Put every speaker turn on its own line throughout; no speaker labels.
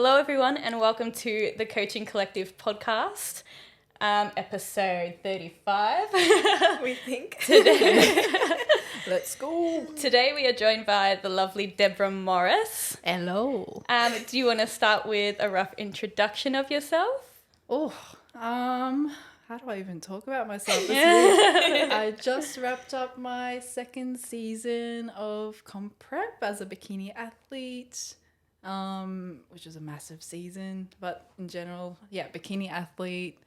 Hello everyone and welcome to the Coaching Collective podcast, episode 35.
We think.
Today,
Let's go.
today we are joined by the lovely Deborah Morris.
Hello.
Do you want to start with a rough introduction of yourself?
How do I even talk about myself this week? I just wrapped up my second season of comp prep as a bikini athlete, which was a massive season, but in general, bikini athlete,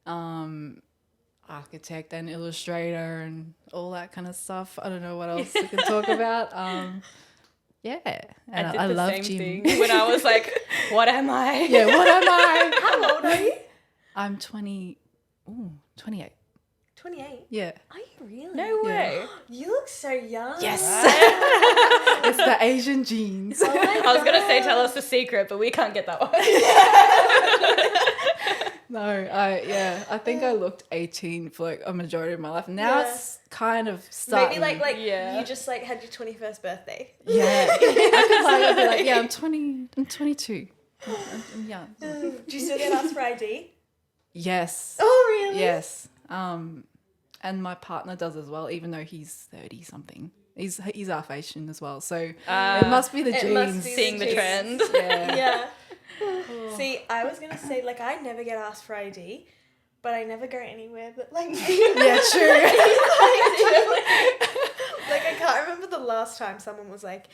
architect and illustrator and all that kind of stuff. I don't know what else we can talk about. And I love
same
gym.
thing when I was like, what am I?
Yeah, what am I?
How old are you?
I'm 28.
28.
Yeah.
Are you really?
No way.
You look so young.
Yes. It's the Asian genes.
Oh my
I was going to say
God.
tell us the secret, but we can't get that one.
No, I think I looked 18 for like a majority of my life. Now
Yeah.
it's kind of starting.
Maybe like
Yeah.
you just like had your 21st birthday.
Yeah. I'd be like, I'm 22. I'm young.
Do you still get asked for ID?
Yes.
Oh, really?
Yes. And my partner does as well, even though he's 30 something. He's half Asian as well. So it must be the
it
genes.
must be
Seeing the
genes.
trend.
Yeah.
Yeah. See, I was going to say, like, I never get asked for ID, but I never go anywhere but, like,
Yeah, true.
like, I can't remember the last time someone was like,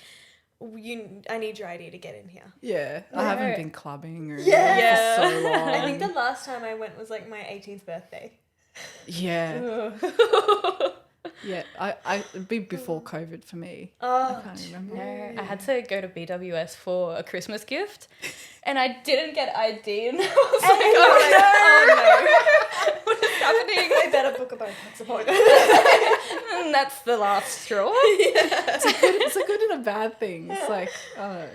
I need your ID to get in here.
Yeah. I haven't been clubbing or
Yeah.
for so long.
I think the last time I went was, like, my 18th birthday.
Yeah. Yeah, it'd be before COVID for me.
Oh,
I can't remember.
No, I had to go to BWS for a Christmas gift and I didn't get ID and I was like, oh no, what is happening?
I better book a Botox appointment.
And that's the last straw.
It's a good and a bad thing. It's like, oh.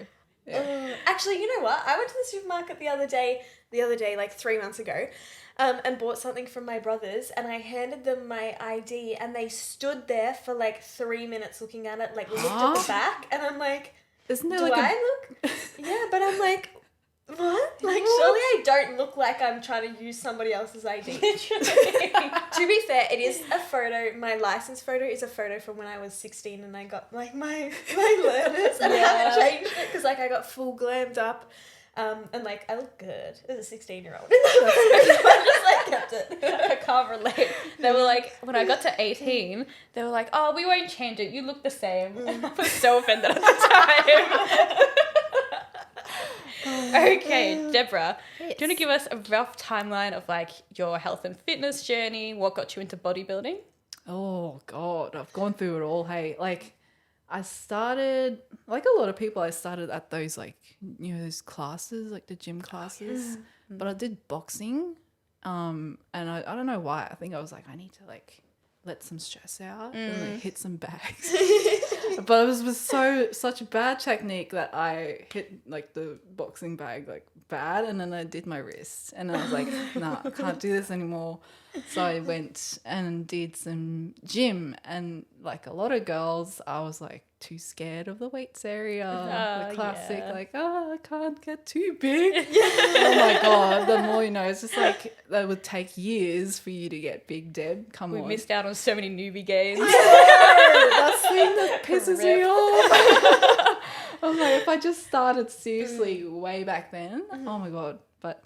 Yeah.
Actually, you know what? I went to the supermarket the other day, like 3 months ago, and bought something from my brothers, and I handed them my ID, and they stood there for like 3 minutes looking at it, like looked at the back, and I'm like,
Isn't there
do
like
I look? Yeah, but I'm like, what? Like, surely I don't look like I'm trying to use somebody else's ID. To be fair, it is a photo. My license photo is a photo from when I was 16 and I got like my learners and I haven't changed it because like I got full glammed up. And like I look good as a 16-year-old. I just like kept it.
I can't relate. They were like, when I got to 18, they were like, oh, we won't change it. You look the same. I was so offended at the time. Okay, Deborah, do you want to give us a rough timeline of like your health and fitness journey? What got you into bodybuilding?
Oh God, I've gone through it all. Hey, like I started, like a lot of people, I started at those like, those classes, like the gym classes, but I did boxing. And I don't know why. I think I was like, I need to like let some stress out and like hit some bags. But it was such a bad technique that I hit like the boxing bag like bad, and then I did my wrist, and I was like, nah, I can't do this anymore. So I went and did some gym, and like a lot of girls, I was like too scared of the weights area. The classic, like, I can't get too big. Oh my God. The more you know, it's just like that would take years for you to get big, Deb. Come
We
on.
missed out on so many newbie gains.
That's the thing that pisses me off. I'm like, if I just started seriously way back then, oh my God. But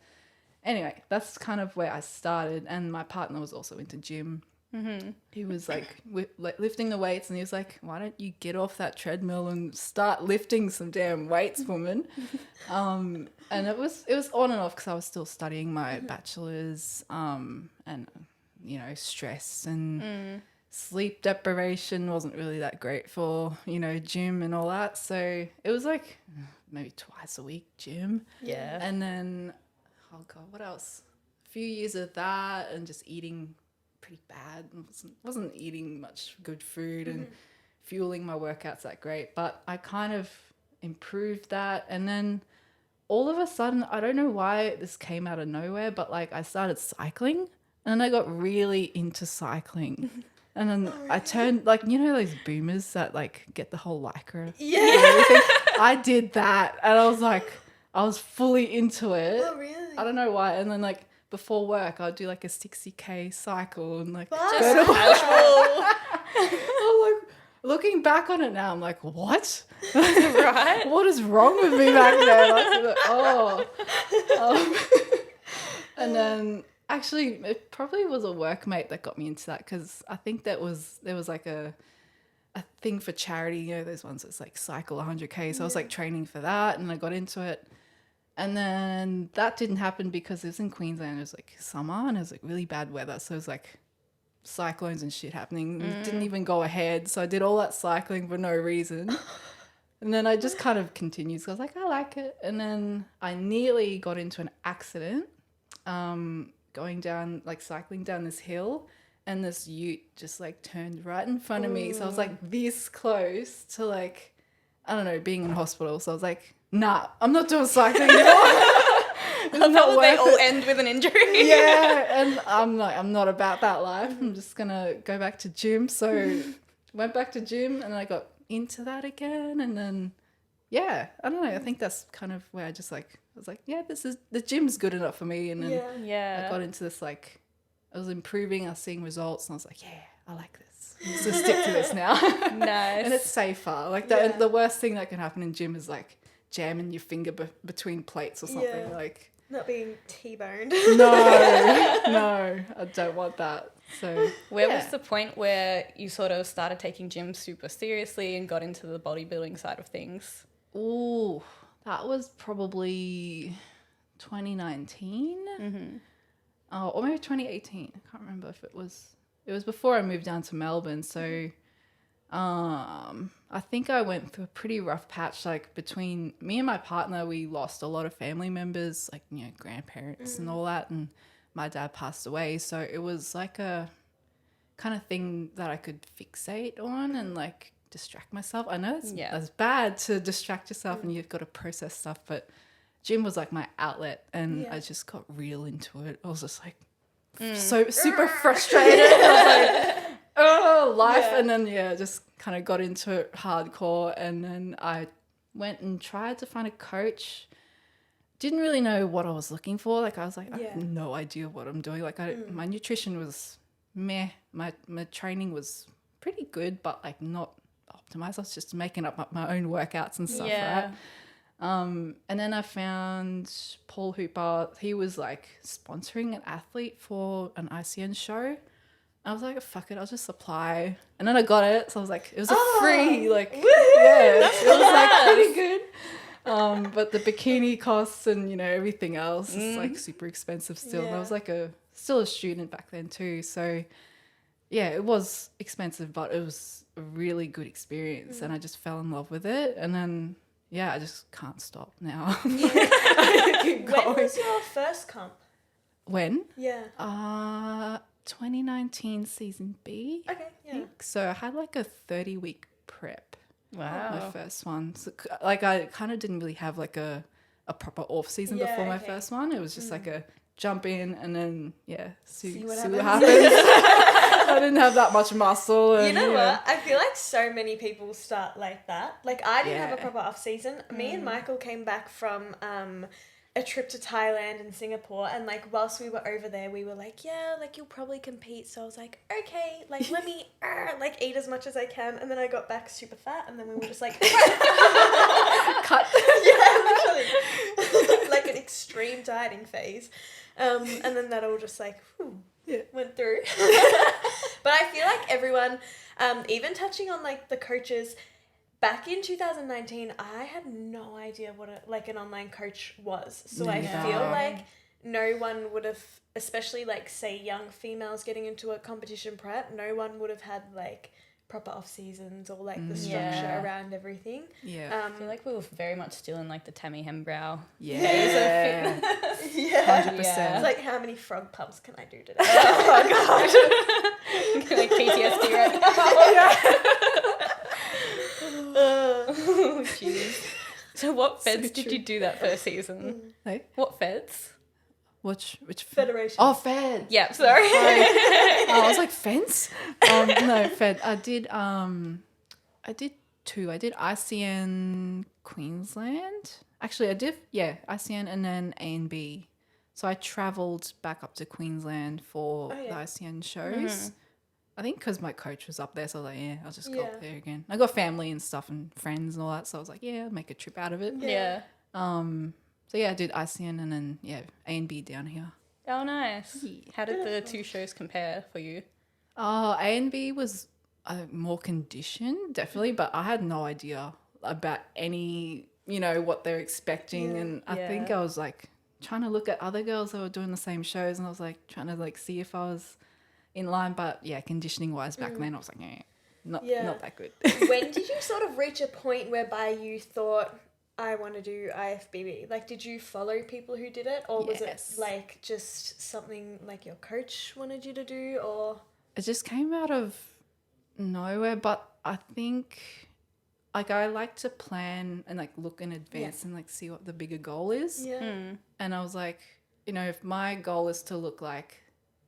anyway, that's kind of where I started. And my partner was also into gym. Mm-hmm. He was like lifting the weights, and he was like, why don't you get off that treadmill and start lifting some damn weights, woman? And it was on and off because I was still studying my bachelor's, and stress and sleep deprivation wasn't really that great for gym and all that. So it was like maybe twice a week gym.
Yeah.
And then oh God, what else? A few years of that and just eating pretty bad. Wasn't eating much good food and fueling my workouts that great. But I kind of improved that, and then all of a sudden, I don't know why this came out of nowhere, but like I started cycling, and I got really into cycling. And then I turned, like, those boomers that like get the whole lycra
Yeah.
and everything. I did that, and I was like, I was fully into it.
Oh, really?
I don't know why. And then like before work, I'd do like a 60K cycle and like
Just
go to
casual.
I'm like, looking back on it now, I'm like, what?
Right?
What is wrong with me back then? Like, oh. And then actually, it probably was a workmate that got me into that because I think there was like a thing for charity, you know, those ones that's like cycle 100K. So I was like training for that and I got into it. And then that didn't happen because it was in Queensland. It was like summer and it was like really bad weather. So it was like cyclones and shit happening. It didn't even go ahead. So I did all that cycling for no reason. And then I just kind of continued. So I was like, I like it. And then I nearly got into an accident going down, like cycling down this hill. And this ute just like turned right in front of me. So I was like this close to like, I don't know, being in hospital. So I was like, nah, I'm not doing cycling anymore.
I'm not they all end with an injury.
Yeah, and I'm not about that life. I'm just gonna go back to gym. So went back to gym and I got into that again. And then yeah, I don't know. I think that's kind of where I was like, yeah, the gym's good enough for me. And then
Yeah.
I got into this like I was improving, I was seeing results, and I was like, yeah, I like this. I'm just gonna stick to this now.
Nice.
And it's safer. Like the worst thing that can happen in gym is like jamming your finger between plates or something.
Yeah.
Like
Not being T-boned.
no, I don't want that. So
where was the point where you sort of started taking gym super seriously and got into the bodybuilding side of things?
Ooh, that was probably 2019.
Mm-hmm.
Or maybe 2018. I can't remember if it was before I moved down to Melbourne. So I think I went through a pretty rough patch. Like between me and my partner, we lost a lot of family members, like, you know, grandparents and all that. And my dad passed away. So it was like a kind of thing that I could fixate on and like distract myself. I know that's bad to distract yourself and you've got to process stuff, but gym was like my outlet and I just got real into it. I was just like so super frustrated. I was like, oh, life. And then just kind of got into it hardcore. And then I went and tried to find a coach. Didn't really know what I was looking for. Like I was like, I have no idea what I'm doing. Like my nutrition was meh. My training was pretty good, but like not optimized. I was just making up my own workouts and stuff, right? And then I found Paul Hooper. He was like sponsoring an athlete for an ICN show. I was like, fuck it, I'll just apply. And then I got it. So I was like, it was a free, like, it was like pretty good. But the bikini costs and, you know, everything else is like super expensive still. And I was like still a student back then too. So yeah, it was expensive, but it was a really good experience. And I just fell in love with it. And then I just can't stop now. I keep going.
When was your first comp?
When?
Yeah.
2019 season B.
Okay,
I think. So I had like a 30-week prep.
Wow.
My first one. So, like I kind of didn't really have like a proper off season before my first one. It was just like a jump in and then see what happens. I didn't have that much muscle. And,
you know what? I feel like so many people start like that. Like I didn't have a proper off season. Me and Michael came back from a trip to Thailand and Singapore, and like whilst we were over there, we were like, yeah, like you'll probably compete. So I was like, okay, like let me like eat as much as I can, and then I got back super fat, and then we were just like
cut.
literally, like an extreme dieting phase, and then that all just like went through. But I feel like everyone, even touching on like the coaches. Back in 2019, I had no idea what an online coach was. So I feel like no one would have, especially like say young females getting into a competition prep, no one would have had like proper off seasons or like the structure around everything.
I feel like we were very much still in like the Tammy Hembrow
phase of fitness. 100%.
It's like, how many frog pumps can I do today?
Oh my god. Like PTSD right now. Oh, jeez. So what feds did you do that first season?
Like?
What feds?
Which
Federation?
Oh, Fed.
Yeah, sorry.
I was like, fence? No, Fed. I did 2. I did ICN Queensland. Actually, I did, ICN and then A&B. So I travelled back up to Queensland for the ICN shows. I think because my coach was up there, so I was like, I'll just go up there again. I got family and stuff and friends and all that, so I was like, I'll make a trip out of it.
Yeah.
So I did ICN and then A&B down here.
Oh, nice. How did the 2 shows compare for you?
Oh, A&B was more conditioned, definitely, but I had no idea about any, what they're expecting. And I think I was like trying to look at other girls that were doing the same shows, and I was like trying to like see if I was in line. But conditioning wise back then I was like, not that good.
When did you sort of reach a point whereby you thought, I want to do IFBB? Like, did you follow people who did it, or was it like just something like your coach wanted you to do, or?
It just came out of nowhere, but I think like I like to plan and like look in advance and like see what the bigger goal is. And I was like, if my goal is to look like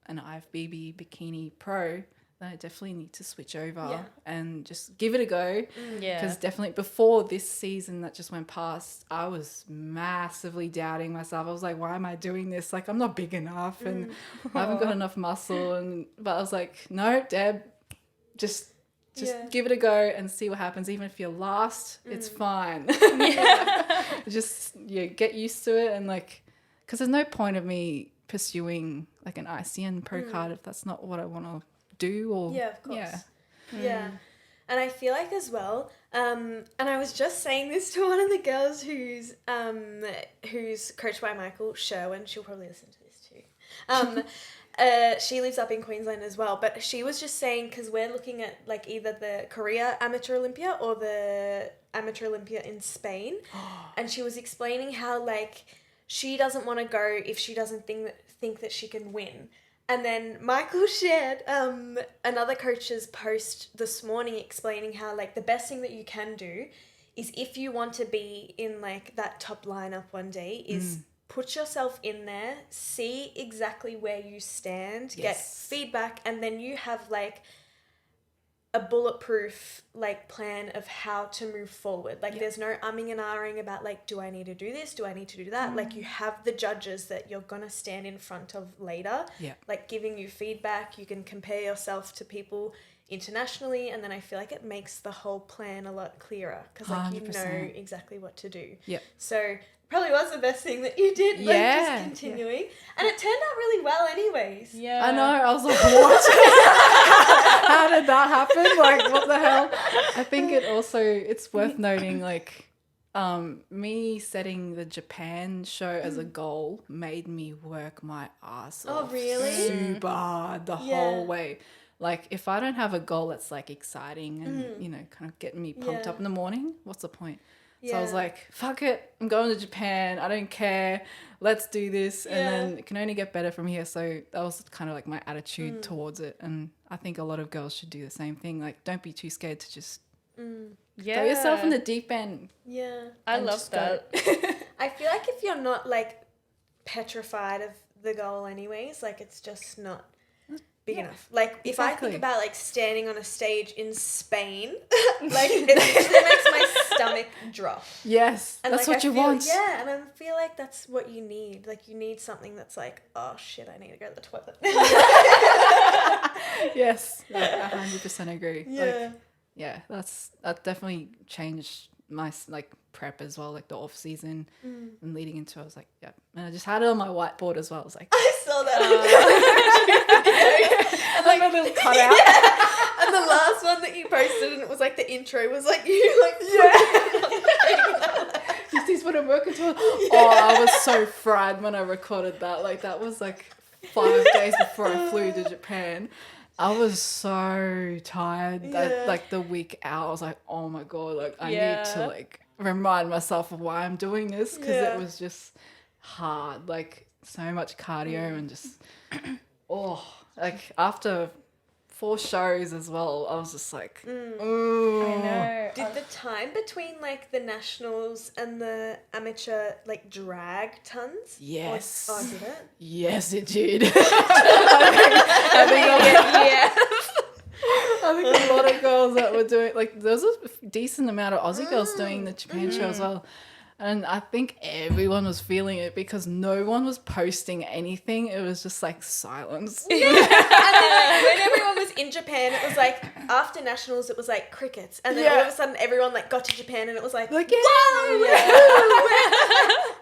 an IFBB bikini pro, then I definitely need to switch over and just give it a go. Because definitely before this season that just went past, I was massively doubting myself. I was like, why am I doing this? Like, I'm not big enough and I haven't got enough muscle. But I was like, no, Deb, just give it a go and see what happens. Even if you're last, it's fine. Just get used to it. And like, because there's no point of me pursuing like an ICN pro card if that's not what I want to do. Or
of course. And I feel like as well, and I was just saying this to one of the girls who's coached by Michael Sherwin. She'll probably listen to this too. She lives up in Queensland as well, but she was just saying, because we're looking at like either the Korea Amateur Olympia or the Amateur Olympia in Spain, and she was explaining how like she doesn't want to go if she doesn't think that she can win. And then Michael shared another coach's post this morning explaining how like the best thing that you can do is, if you want to be in like that top lineup one day, is put yourself in there, see exactly where you stand, get feedback, and then you have like a bulletproof like plan of how to move forward. Like there's no umming and ahhing about like, do I need to do this? Do I need to do that? Like you have the judges that you're going to stand in front of later, like giving you feedback. You can compare yourself to people internationally, and then I feel like it makes the whole plan a lot clearer because like 100%. You know exactly what to do. So probably was the best thing that you did, like just continuing. And it turned out really well anyways.
I know, I was like, what? How did that happen? Like, what the hell? I think it's worth noting, like, me setting the Japan show as a goal made me work my ass off.
Oh, really?
Super hard the whole way. Like, if I don't have a goal that's, like, exciting and, kind of getting me pumped up in the morning, what's the point? So I was like, fuck it, I'm going to Japan. I don't care. Let's do this. And then it can only get better from here. So that was kind of like my attitude towards it. And I think a lot of girls should do the same thing. Like, don't be too scared to just throw yourself in the deep end.
Yeah. I love that.
I feel like if you're not like petrified of the goal anyways, like it's just not big enough. Like if I think about like standing on a stage in Spain, like it literally makes my stomach drop.
Yes, and that's like, what you want.
Yeah, and I feel like that's what you need. Like you need something that's like, oh shit, I need to go to the toilet.
Yes, I 100% agree.
Yeah,
that definitely changed my like prep as well, like the off season and leading into it. I was like, and I just had it on my whiteboard as well. I was like,
I saw that.
And like a little cutout.
And the last one that you posted, and it was like the intro was like you like
This is what I'm working towards. Oh, I was so fried when I recorded that. Like that was like 5 days before I flew to Japan. I was so tired that like the week out. I was like, oh my God, like I need to like remind myself of why I'm doing this, because it was just hard, like so much cardio and just like after 4 shows as well, I was just like,
I know.
Did the time between like the nationals and the amateur like drag tons?
Yes.
Oh, did it?
I think a lot of girls that were doing, like, there was a decent amount of Aussie girls doing the Japan show as well. And I think everyone was feeling it because no one was posting anything. It was just like silence.
Yeah. And then when everyone was in Japan, it was like after nationals, it was like crickets, and then all of a sudden everyone like got to Japan, and it was like whoa,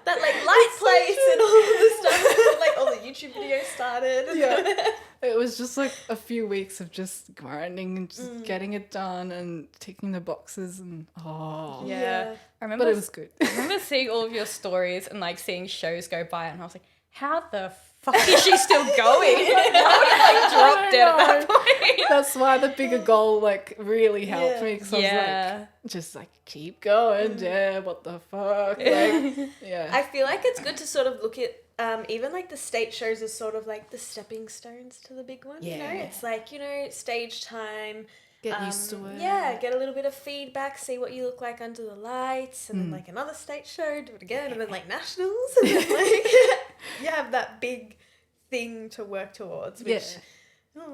that like light place and all of this stuff, like all the YouTube videos started.
Yeah. It was just like a few weeks of just grinding and just getting it done and ticking the boxes and
I remember,
but it was good.
I remember seeing all of your stories and like seeing shows go by, and I was like, how the fuck is she still going? I dropped dead at that point.
That's why the bigger goal like really helped me, because I was like, just like keep going, what the fuck, like,
I feel like it's good to sort of look at even like the state shows as sort of like the stepping stones to the big one. You know, it's like, you know, stage time.
Get used to it.
Yeah, get a little bit of feedback, see what you look like under the lights, and then like another state show, do it again, and then like nationals, and then like you have that big thing to work towards, which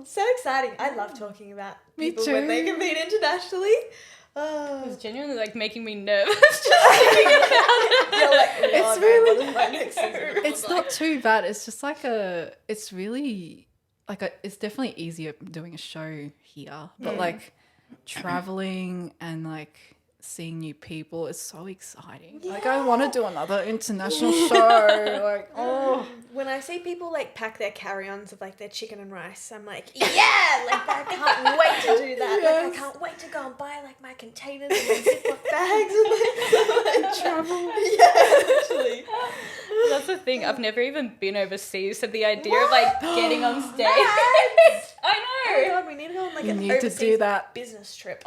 so exciting. I love talking about people when they compete internationally.
It's genuinely like making me nervous just thinking about it.
You're like,
it's
no,
really
what is my next season?
it's not too bad. It's just like it's really like it's definitely easier doing a show here, but like traveling and like seeing new people is so exciting. Like I want to do another international show. Like
when I see people like pack their carry-ons of like their chicken and rice, I'm like, like I can't wait to do that.
Yes.
Like I can't wait to go and buy like my containers and my Ziploc bags and like travel. Yeah, literally.
That's the thing. I've never even been overseas, so the idea of like getting on stage. I know.
Oh my God, we need to go on like an
need to
overseas
do that.
business trip.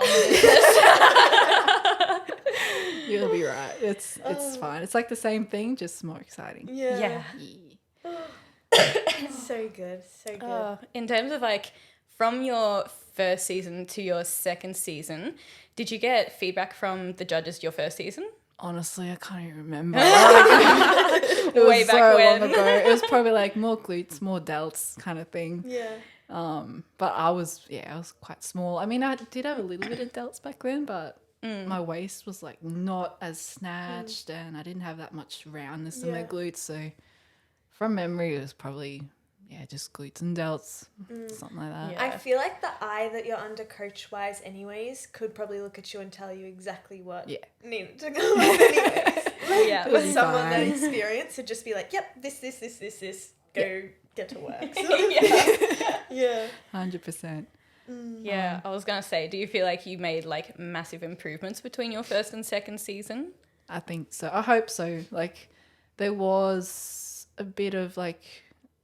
You'll be right. It's fine. It's like the same thing, just more exciting.
Yeah. So good. So good.
In terms of like from your first season to your second season, did you get feedback from the judges your first season?
Honestly, I can't even remember. It was
Way back when.
long ago. It was probably like more glutes, more delts kind of thing.
Yeah.
But I was quite small. I mean, I did have a little bit of delts back then, but my waist was like not as snatched and I didn't have that much roundness in my glutes. So from memory, it was probably, just glutes and delts, something like that.
I feel like the eye that you're under coach-wise anyways could probably look at you and tell you exactly what needed to go on anyways. With someone that experienced would just be like, yep, this, go get to work. Yeah.
100%.
Yeah, I was going to say, do you feel like you made like massive improvements between your first and second season?
I think so. I hope so. Like there was a bit of like,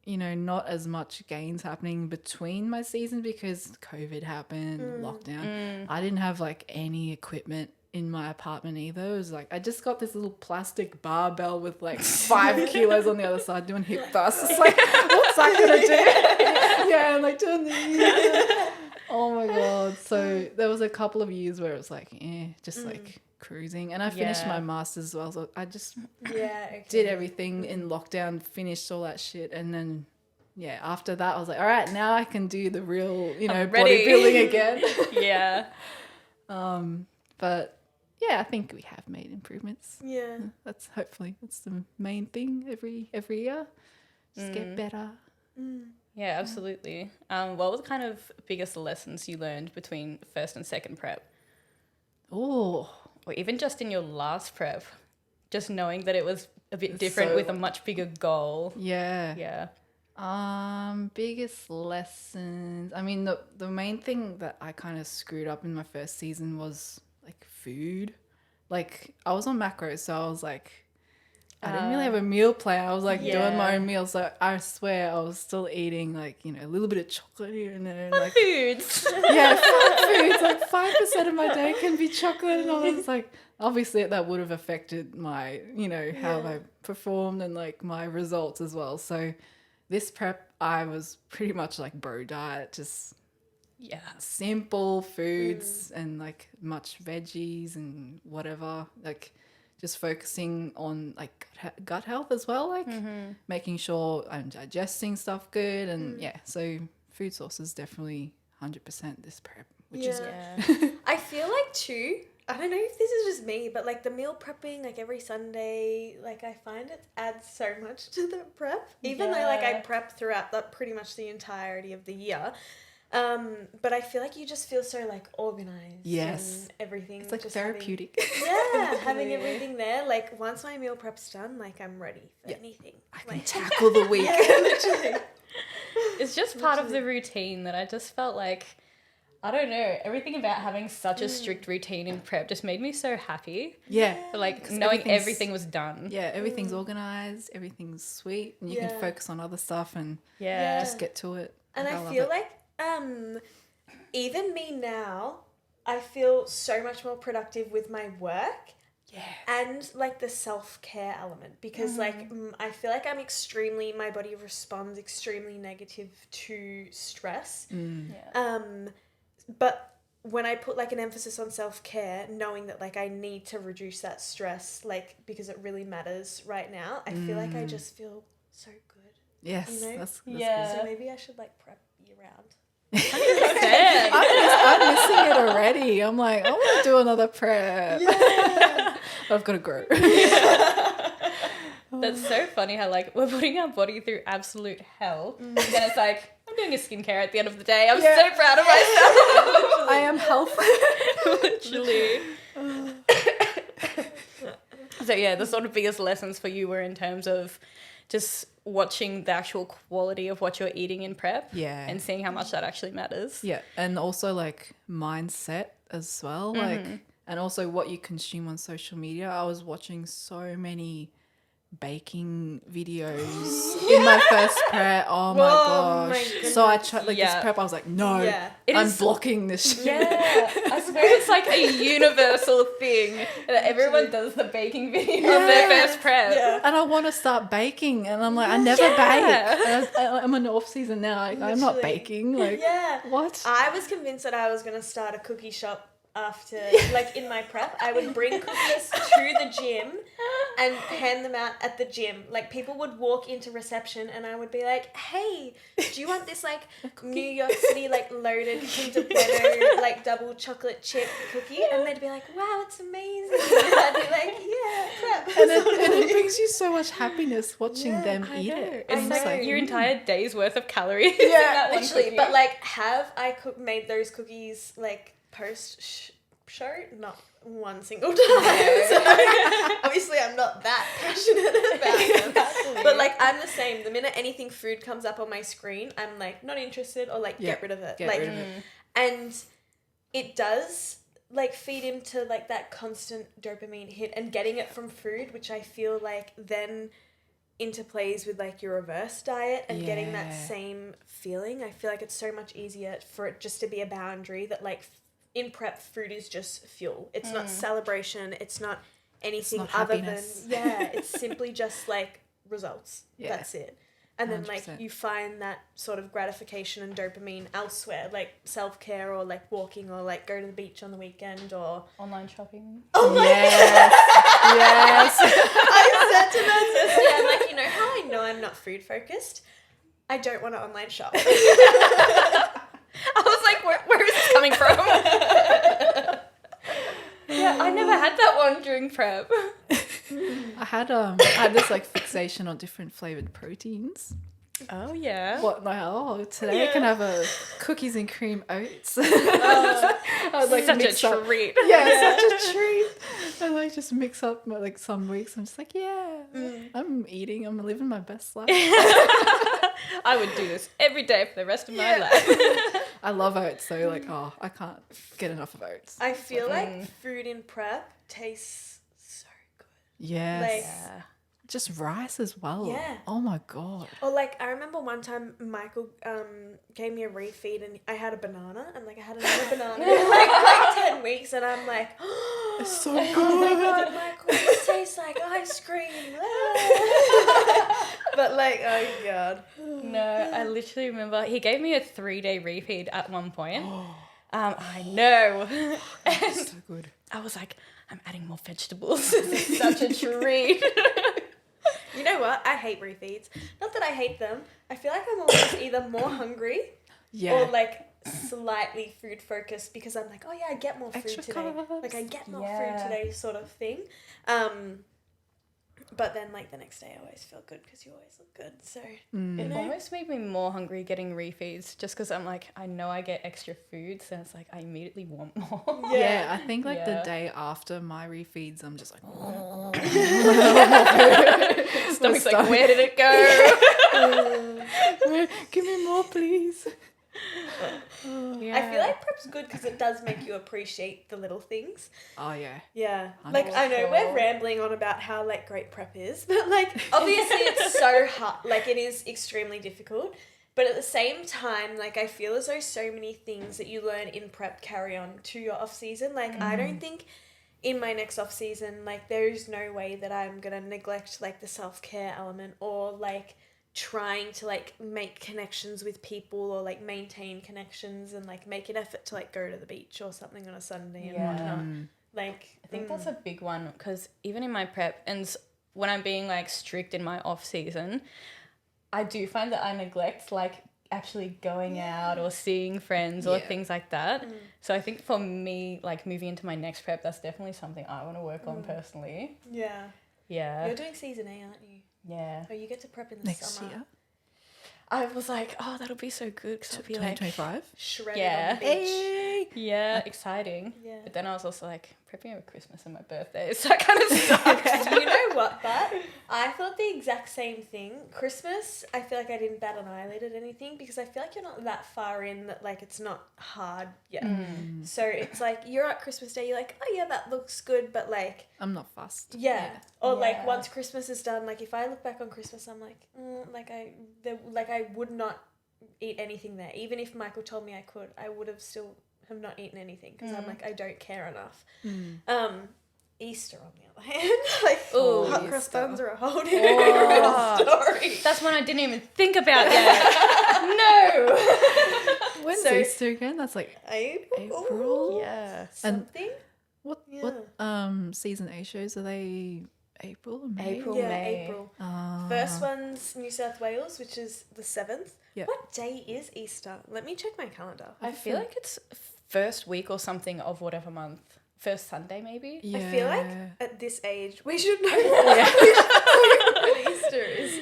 not as much gains happening between my seasons because COVID happened, lockdown. I didn't have like any equipment in my apartment either. It was like I just got this little plastic barbell with like 5 kilos on the other side doing hip thrusts. It's like, what's that gonna do? I'm like doing these. Oh my God. So there was a couple of years where it was like, just like cruising. And I finished my master's as well. So I just did everything in lockdown, finished all that shit. And then, after that, I was like, all right, now I can do the real, bodybuilding again. But I think we have made improvements. Yeah. That's the main thing every year. Just get better.
Yeah, absolutely. What were the kind of biggest lessons you learned between first and second prep?
Oh.
Or even just in your last prep, just knowing that it was a bit different with a much bigger goal.
Yeah. Biggest lessons. I mean, the main thing that I kind of screwed up in my first season was like food. Like I was on macros, so I was like, I didn't really have a meal plan. I was like doing my own meals. So I swear I was still eating like, a little bit of chocolate here and there.
Fun
like
foods.
Fun foods. Like 5% of my day can be chocolate and all that. It's like, obviously that would have affected my, how I performed and like my results as well. So this prep, I was pretty much like bro diet, just simple foods and like much veggies and whatever, like just focusing on like gut health as well, like making sure I'm digesting stuff good and so food sources definitely 100% this prep. which is
Yeah.
good.
I feel like too, I don't know if this is just me, but like the meal prepping, like every Sunday, like I find it adds so much to the prep. Even though like I
Yeah.
prep throughout pretty much the entirety of the year. But I feel like you just feel so like organized.
Yes.
And everything.
It's like
just
therapeutic.
having everything there. Like once my meal prep's done, like I'm ready for anything.
I can
Like,
tackle the week.
literally.
It's just part of the routine that I just felt like, I don't know, everything about having such a strict routine in prep just made me so happy.
Yeah.
Like knowing
everything's-
everything was done.
Yeah, everything's organized, everything's sweet, and you
Yeah.
can focus on other stuff and
Yeah.
just get to it.
And I
love
feel
it.
like even me now, I feel so much more productive with my work
Yeah.
and like the self-care element because like I feel like my body responds extremely negative to stress.
Yeah.
But when I put like an emphasis on self-care, knowing that like I need to reduce that stress, like because it really matters right now, I feel like I just feel so good.
Yes,
You know?
that's
Yeah.
So maybe I should like prep year round.
Sad.
I'm missing it already. I'm like, I want to do another prep.
Yeah.
But I've got to grow.
That's so funny how like we're putting our body through absolute hell. And then it's like, I'm doing a skincare at the end of the day. I'm
Yeah.
so proud of myself.
I am healthy.
Literally. So yeah, the sort of biggest lessons for you were in terms of just watching the actual quality of what you're eating in prep.
Yeah.
And seeing how much that actually matters.
Yeah, and also like mindset as well, like, and also what you consume on social media. I was watching so many baking videos in my first prep. Oh my
Whoa, my
gosh! So I
goodness.
tried like
Yeah.
this prep. I was like, no,
Yeah.
It
I'm
is-
blocking this shit.
Yeah, I swear it's like a universal thing that everyone does the baking video of their first prep.
Yeah.
And I want to start baking, and I'm like, I never
Yeah.
bake. And I'm in off season now. I'm not
Literally.
baking. Like,
Yeah.
what?
I was convinced that I was going to start a cookie shop after, like in my prep. I would bring cookies to the gym and hand them out at the gym. Like people would walk into reception and I would be like, hey, do you want this like New York City like loaded Kinder Bueno like double chocolate chip cookie? And they'd be like, wow, it's amazing. And I'd be like, yeah, prep.
And it brings you so much happiness watching
Yeah,
them
I
eat
know.
it.
It's
I'm
like
just
your entire day's worth of calories.
Yeah,
in that one
literally.
cookie.
But like, have I made those cookies like post show? Not one single time. So, obviously, I'm not that passionate about them. But like, I'm the same. The minute anything food comes up on my screen, I'm like not interested or like
Yeah,
get rid of it.
get
Like,
rid of it.
and it does like feed into like that constant dopamine hit and getting it from food, which I feel like then interplays with like your reverse diet and getting that
Yeah.
same feeling. I feel like it's so much easier for it just to be a boundary that like in prep food is just fuel. It's not celebration. It's not anything
not
other
happiness.
than it's simply just like results.
Yeah.
That's it. And then like
100%.
you find that sort of gratification and dopamine elsewhere, like self-care or like walking or like go to the beach on the weekend or
Online shopping.
oh my
Yes. Yes.
I said to myself, I'm like, you know how I know I'm not food focused? I don't want to online shop.
I was like, where is this coming from? Yeah, I never had that one during prep.
I had this like fixation on different flavored proteins.
Oh yeah.
What no? Today I can have a cookies and cream oats.
Oh,
I would like
such
mix
a
up.
treat.
Yeah, such a treat. And like just mix up like some weeks. I'm just like, yeah, I'm eating. I'm living my best life.
I would do this every day for the rest of my life.
I love oats, so like, oh, I can't get enough of oats.
I feel like food in prep tastes so good.
Yes.
Like,
Yeah.
Just rice as well.
Yeah.
Oh my god.
or like I remember one time Michael gave me a refeed and I had a banana and like I had another banana in like 10 weeks and I'm like,
It's so
oh my
good.
god, Michael, this tastes like ice cream. But like, oh god.
No, I literally remember he gave me a 3-day refeed at one point. I know. And
So good.
I was like, I'm adding more vegetables. This is such a treat.
You know what? I hate refeeds. Not that I hate them. I feel like I'm always either more hungry
Yeah.
or like slightly food focused because I'm like, oh yeah, I get more food
Extra
today.
carbs.
Like I get more
Yeah.
food today, sort of thing. But then like the next day I always feel good because you always look good. So
It almost made me more hungry getting refeeds just because I'm like, I know I get extra food, so it's like I immediately want more.
Yeah, I think like the
Yeah.
day after my refeeds, I'm just like,
Stomach's like, where did it go?
give me more, please.
I feel like prep's good because it does make you appreciate the little things.
Oh yeah.
Yeah.
I'm
Like, I know we're
sure.
rambling on about how, like, great prep is, but, like, obviously it's so hard. Like, it is extremely difficult. But at the same time, like, I feel as though so many things that you learn in prep carry on to your off-season. Like, I don't think in my next off-season, like, there is no way that I'm going to neglect, like, the self-care element or, like, trying to like make connections with people or like maintain connections and like make an effort to like go to the beach or something on a Sunday and
Yeah.
whatnot. Like
I think that's a big one because even in my prep and when I'm being like strict in my off season, I do find that I neglect like actually going out or seeing friends or
Yeah.
things like that. So I think for me, like moving into my next prep, that's definitely something I want to work on personally.
yeah.
Yeah.
You're doing season A, aren't you?
Yeah.
Oh, you get to prep in the
Next
summer.
year,
I was like, oh, that'll be so good because I'll be like,
2025.
Shredded
Yeah.
on the beach.
yeah, exciting.
Yeah.
But then I was also like prepping over Christmas and my birthday, so I kind of sucked.
You know what, but I thought the exact same thing. Christmas, I feel like I didn't bat an eyelid at anything because I feel like you're not that far in that like it's not hard yet. So it's like you're at Christmas Day, you're like, oh yeah, that looks good, but like
I'm not fussed.
yeah. Or like
Yeah.
once Christmas is done, like if I look back on Christmas, I'm like, I would not eat anything there. Even if Michael told me I could, I would have still have not eaten anything because I'm like, I don't care enough. Easter on the other hand, like
Ooh,
hot cross
Easter.
buns are a whole different story.
That's one I didn't even think about yet. No.
When's
So-
Easter again? That's like April.
Yeah.
Something.
What
Yeah.
season A shows are they? April or May?
April.
Yeah,
May.
April.
Ah.
First one's New South Wales, which is the 7th.
Yeah.
What day is Easter? Let me check my calendar.
I feel like it's first week or something of whatever month. First Sunday maybe.
Yeah.
I feel like at this age we should know what Easter is.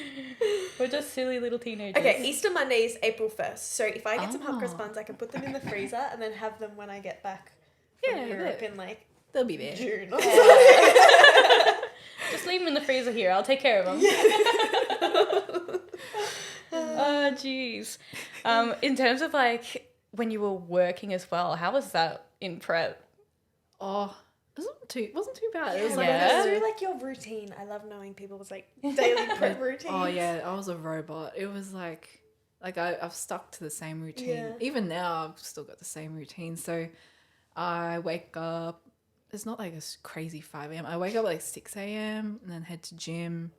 We're just silly little teenagers.
Okay, Easter Monday is April 1st. So if I get some hot cross
Oh.
buns, I can put them in the freezer and then have them when I get back from
Yeah,
Europe
yeah.
in like
they'll be there.
June.
Just leave them in the freezer here. I'll take care of them. Oh, jeez. In terms of like when you were working as well, how was that in prep?
Oh, it wasn't too bad. It was
Yeah,
like
Yeah.
go through like your routine. I love knowing people's like daily prep routines.
oh yeah, I was a robot. It was like I've stuck to the same routine.
Yeah.
Even now, I've still got the same routine. So I wake up. It's not like a crazy 5 a.m. I wake up at like 6 a.m. and then head to gym,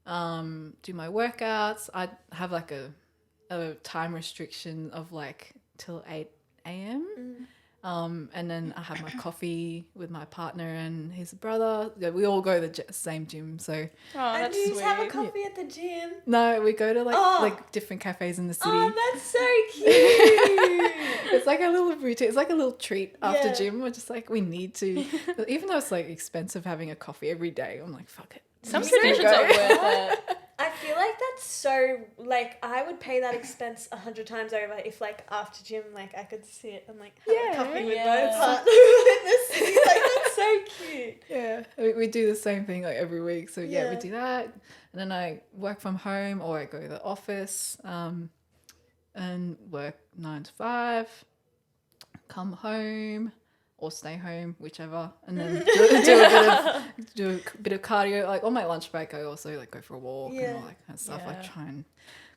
do my workouts. I have like a time restriction of like till 8 a.m. And then I have my coffee with my partner and his brother. Yeah, we all go to the same gym. So
Oh,
And
that's
you
sweet.
just have a coffee at the gym.
no, we go to
Oh.
like different cafes in the city.
Oh, that's so cute.
It's like a little routine. It's like a little treat after
Yeah.
gym. We're just like, we need to. Even though it's like expensive having a coffee every day, I'm like, fuck it.
Some
Just gonna
traditions
go.
are worth it.
I feel like that's so, like, I would pay that expense 100 times over if, like, after gym, like, I could sit and, like, have
Yeah.
a coffee with
Yeah.
my partner in the city. Like, that's so cute.
Yeah, we do the same thing like every week. So yeah, we
Yeah.
do that, and then I work from home or I go to the office, and work 9 to 5. Come home or stay home, whichever, and then do a bit of cardio. Like on my lunch break, I also like go for a walk and all that kind of stuff. Like
Yeah.
try and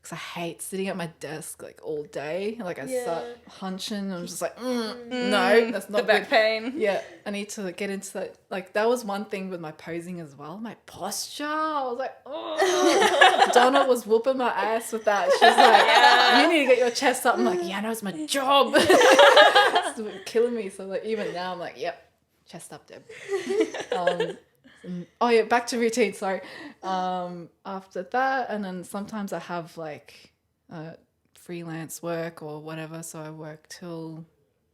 because I hate sitting at my desk like all day. Like I
Yeah.
start hunching. I'm just like, no, that's not
The back
good.
pain.
Yeah, I need to get into that. Like that was one thing with my posing as well. My posture. I was like, oh. Donna was whooping my ass with that. She was like, you need to get your chest up. I'm like, yeah, no, it's my job. It's killing me. So like even now I'm like, yep, chest up, Deb. Oh yeah, back to routine. Sorry. After that, and then sometimes I have like freelance work or whatever. So I work till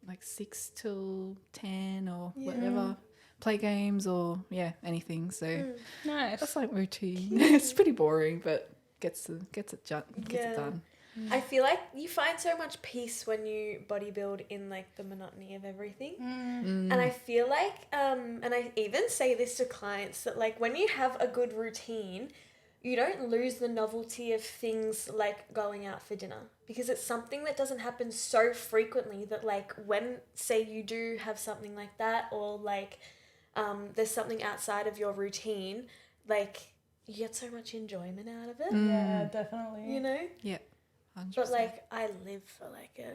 like 6 till 10 or whatever. Play games or anything. So
Nice.
that's like routine. It's pretty boring, but gets it done.
I feel like you find so much peace when you bodybuild in like the monotony of everything. And I feel like and I even say this to clients that like when you have a good routine, you don't lose the novelty of things like going out for dinner, because it's something that doesn't happen so frequently that like when say you do have something like that, or like there's something outside of your routine, like you get so much enjoyment out of it.
Yeah, definitely.
You know?
Yeah. 100%.
But like I live for like a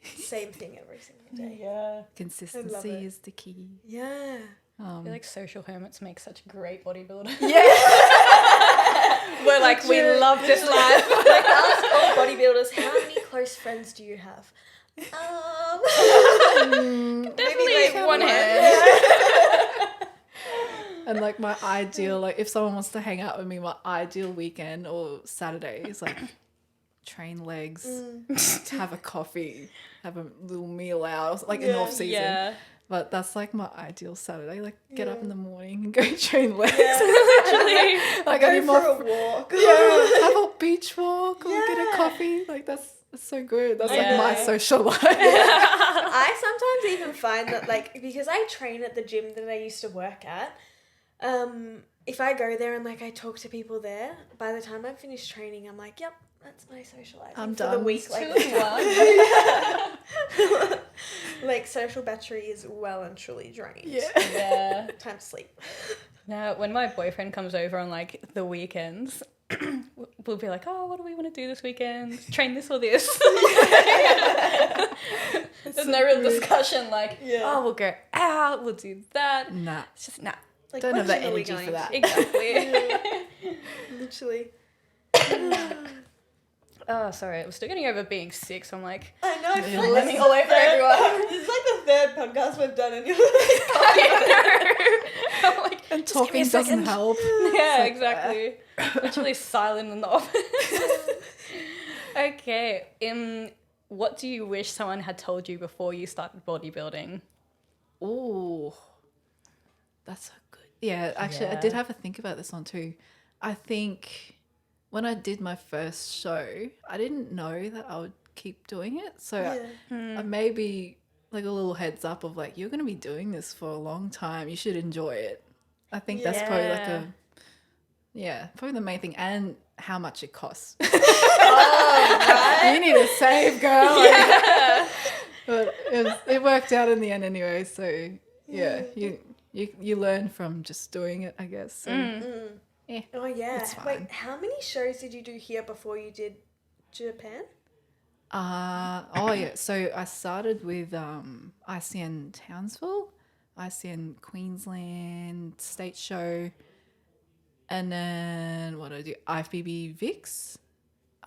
same thing every single day.
Yeah.
Consistency is the key.
Yeah.
I feel like social hermits make such great bodybuilders.
Yeah.
We're like, we love this life.
Like ask all bodybuilders, how many close friends do you have?
Definitely
like
one hand.
And like my ideal, like if someone wants to hang out with me, my ideal weekend or Saturday is like train legs, have a coffee, have a little meal out, like in off season.
Yeah.
But that's like my ideal Saturday. Like get up in the morning and go train legs.
Literally.
Like
Go
I need
for
more
a walk.
have a beach walk or get a coffee. Like that's so good. That's like my social life.
I sometimes even find that like, because I train at the gym that I used to work at, if I go there and like I talk to people there, by the time I'm finished training, I'm like, yep, that's my socializing
I'm
for
done.
the week. Like,
2 in 1.
like social battery is well and truly drained.
Yeah.
Time to sleep.
Now, when my boyfriend comes over on like the weekends, we'll be like, oh, what do we want to do this weekend? Train this or this? There's no real discussion like, oh, we'll go out, we'll do that.
Nah.
It's just, nah.
Like,
Don't have
what
the
gym are we
energy for
going
that.
to?
Exactly.
Literally.
Oh, sorry. I'm still getting over being sick, so I'm like,
I know. I feel
Yeah.
like
Learning all over everyone.
This is like the third podcast we've done, and you're
I'm like,
And
just give me
talking
a
doesn't
second.
help.
Yeah, exactly. Literally silent in the office. Okay. What do you wish someone had told you before you started bodybuilding?
Ooh, that's a good. Yeah, actually, I did have to think about this one too. I think when I did my first show, I didn't know that I would keep doing it. So I maybe like a little heads up of like, you're going to be doing this for a long time. You should enjoy it. I think that's probably like probably the main thing, and how much it costs. You need to save, girl. Yeah. But it worked out in the end anyway. So yeah, you learn from just doing it, I guess. So, yeah.
Oh yeah.
It's fine.
Wait, how many shows did you do here before you did Japan?
So I started with ICN Townsville, ICN Queensland State Show, and then what did I do? IFBB Vix,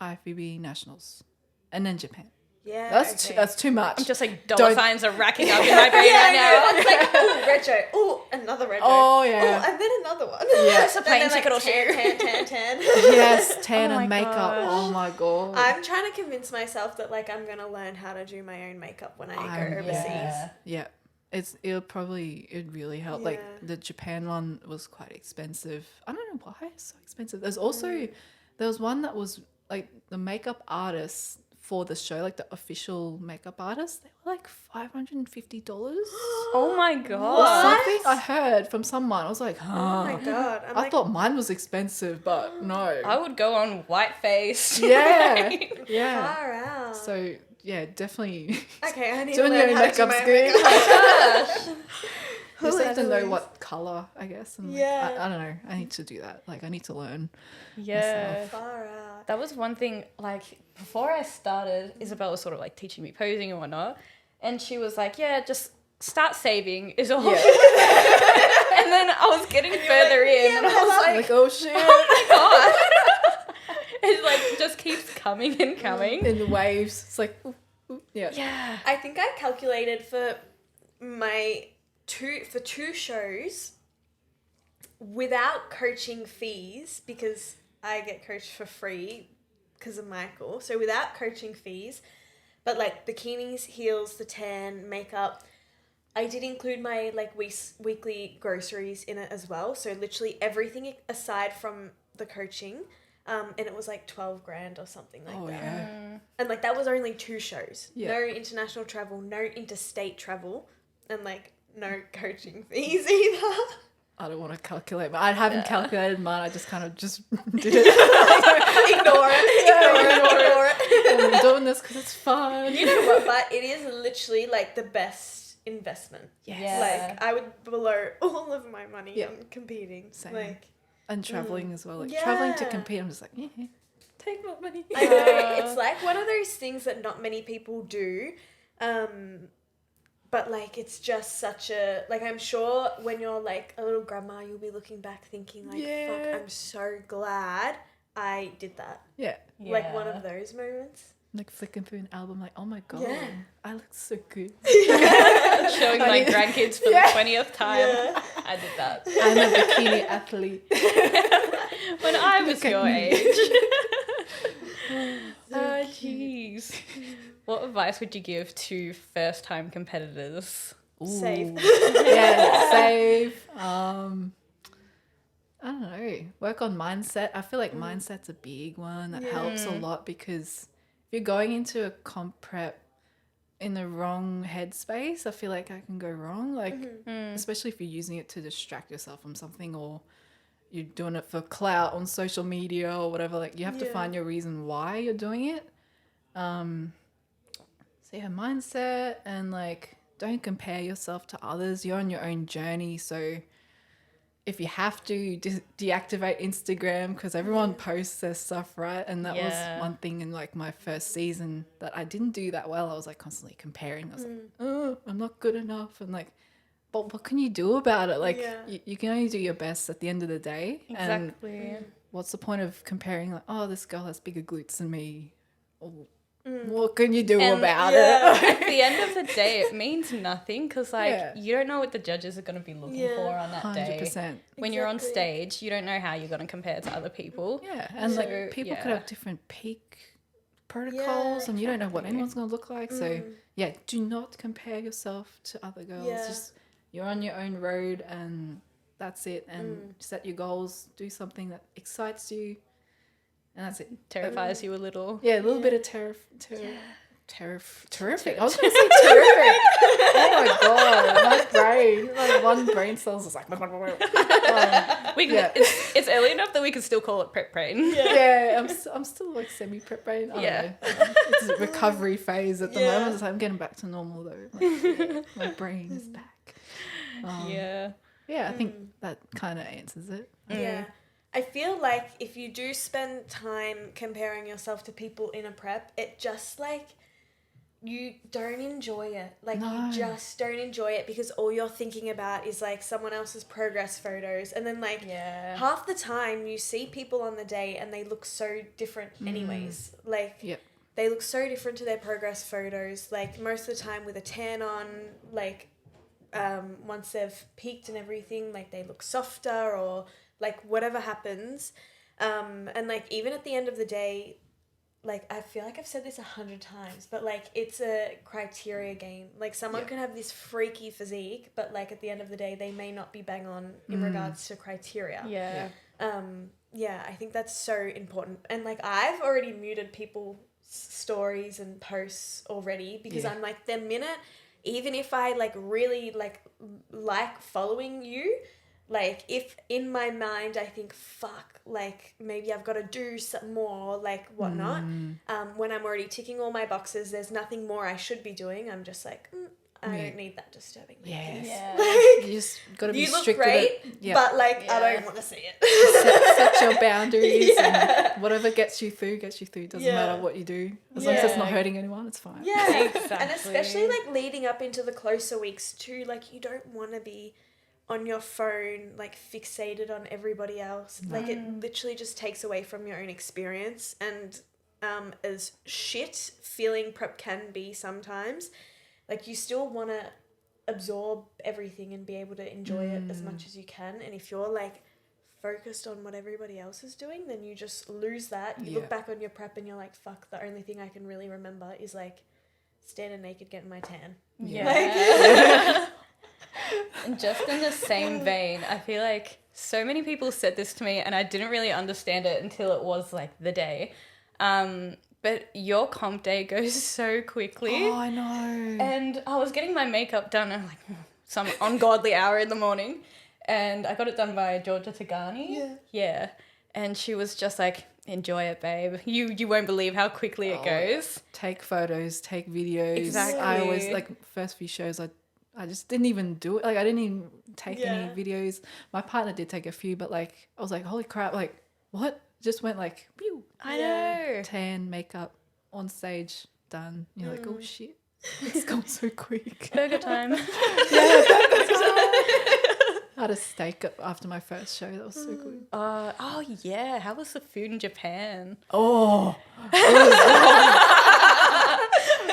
IFBB Nationals, and then Japan.
Yeah.
That's too much.
I'm just like dollar signs are racking up in my brain
Yeah,
right now.
it's like, oh, retro. Oh, another retro.
Oh, yeah.
Oh, and then another one.
Yeah.
Just a plane
And then,
ticket or two.
Tan.
Yes, tan
Oh my
and makeup.
gosh.
Oh my god.
I'm trying to convince myself that like I'm gonna learn how to do my own makeup when I go overseas.
Yeah. It'd really help. Like the Japan one was quite expensive. I don't know why it's so expensive. There was one that was like the makeup artists for the show, like the official makeup artists, they were like $550
Oh my
or
god.
something. I heard from someone. I was like, huh.
Oh my god.
I thought mine was expensive, but no.
I would go on white face.
Yeah. Yeah.
Far out.
So yeah, definitely.
Okay, I need to
Doing
learn
your
how to do
makeup's
my
good.
makeup.
You just have to know
Hilarious.
what color, I guess. And
Yeah.
I don't know. I need to do that. Like I need to learn.
Yeah.
Far out.
That was one thing, like, before I started, Isabel was sort of, like, teaching me posing and whatnot. And she was like, yeah, just start saving is all. Yeah. And then I was getting further in and I was like,
Oh shit.
oh my God. It, like, just keeps coming and coming.
In the waves. It's like, ooh, ooh. Yeah.
Yeah.
I think I calculated for my two shows without coaching fees, because I get coached for free because of Michael. So without coaching fees, but like bikinis, heels, the tan, makeup, I did include my like weekly groceries in it as well. So literally everything aside from the coaching, and it was like 12 grand or something like that.
Yeah.
And like that was only 2 shows.
Yeah.
No international travel, no interstate travel, and like no coaching fees either.
I don't want to calculate, but I haven't calculated mine. I just kind of just did it.
Ignore it.
I'm doing this because it's fun.
You know what? But it is literally like the best investment.
Yes.
Yeah.
Like I would blow all of my money on competing.
Same.
Like
And traveling as well. Like
Yeah.
traveling to compete, I'm just like, take my money.
I know it's like one of those things that not many people do. But like it's just such a like I'm sure when you're like a little grandma you'll be looking back thinking like fuck, I'm so glad I did that.
Yeah.
Like one of those moments.
Like flicking through an album, like, oh my god,
Yeah.
I look so good.
Showing my grandkids for the 20th time.
Yeah.
I did that.
I'm a bikini athlete.
When I was
Look at
your
me.
age. Oh, jeez. What advice would you give to first-time competitors?
Save.
Yeah, save. I don't know. Work on mindset. I feel like mindset's a big one that helps a lot, because if you're going into a comp prep in the wrong headspace, I feel like I can go wrong. Like, especially if you're using it to distract yourself from something, or you're doing it for clout on social media or whatever. Like, you have to find your reason why you're doing it. So yeah, mindset, and like, don't compare yourself to others. You're on your own journey. So if you have to, deactivate Instagram, because everyone posts their stuff, right? And that was one thing in like my first season that I didn't do that well. I was like constantly comparing. I was like, oh, I'm not good enough. And like, but what can you do about it? Like, you can only do your best at the end of the day.
Exactly.
And what's the point of comparing, like, oh, this girl has bigger glutes than me? Or, what can you do about it?
At the end of the day, it means nothing, because like you don't know what the judges are going to be looking for on that
100%.
day. When you're on stage, you don't know how you're going to compare to other people.
Yeah, and like people could have different peak protocols, and you don't know what anyone's going to look like. So yeah, do not compare yourself to other girls. Just, you're on your own road, and that's it. And set your goals, do something that excites you, and that's it.
Terrifies you a little.
Yeah, a little bit of terrific. I was going to say terrific. Oh my god, my brain, like one brain cell's just like.
It's early enough that we can still call it prep brain.
Yeah, I'm still like semi prep brain. I don't know. It's a recovery phase at the moment. So I'm getting back to normal though. Like, my brain is back. Yeah, I think that kind of answers it.
Yeah. I feel like if you do spend time comparing yourself to people in a prep, it just like, you don't enjoy it. Like, you just don't enjoy it, because all you're thinking about is like someone else's progress photos. And then like half the time you see people on the day and they look so different anyways. Like they look so different to their progress photos. Like most of the time with a tan on, like once they've peaked and everything, like they look softer, or like whatever happens. And like even at the end of the day, like I feel like I've said this 100 times, but like it's a criteria game. Like someone can have this freaky physique, but like at the end of the day they may not be bang on in regards to criteria. I think that's so important. And like I've already muted people's stories and posts already, because I'm like, the minute, even if I like really like following you, like if in my mind I think, fuck, like maybe I've got to do some more, like whatnot, when I'm already ticking all my boxes, there's nothing more I should be doing, I'm just like, I don't need that disturbing me.
Like, you just got to be
you look
strict
great,
with it.
but like I don't want to see it.
Set your boundaries, and whatever gets you through. Doesn't matter what you do, as long as it's not hurting anyone, it's fine.
Exactly.
And especially like leading up into the closer weeks too, like you don't want to be on your phone like fixated on everybody else. Like it literally just takes away from your own experience. And as shit feeling prep can be sometimes, like you still want to absorb everything and be able to enjoy it as much as you can. And if you're like focused on what everybody else is doing, then you just lose that. You
Yeah.
look back on your prep and you're like, fuck, the only thing I can really remember is like standing naked getting my tan.
Yeah. And just in the same vein, I feel like so many people said this to me and I didn't really understand it until it was like the day. But your comp day goes so quickly.
Oh, I know.
And I was getting my makeup done at like some ungodly hour in the morning. And I got it done by Georgia Tagani.
Yeah.
Yeah. And she was just like, enjoy it, babe. You won't believe how quickly it goes.
Take photos, take videos.
Exactly.
I always, like, first few shows, I just didn't even do it. Like, I didn't even take any videos. My partner did take a few, but, like, I was like, holy crap, like, what? Just went, like, pew.
I know.
Tan, makeup, on stage, done. You're like, oh, shit. It's gone so quick.
Burger time.
I had a steak after my first show. That was so good.
Oh, yeah. How was the food in Japan?
Oh.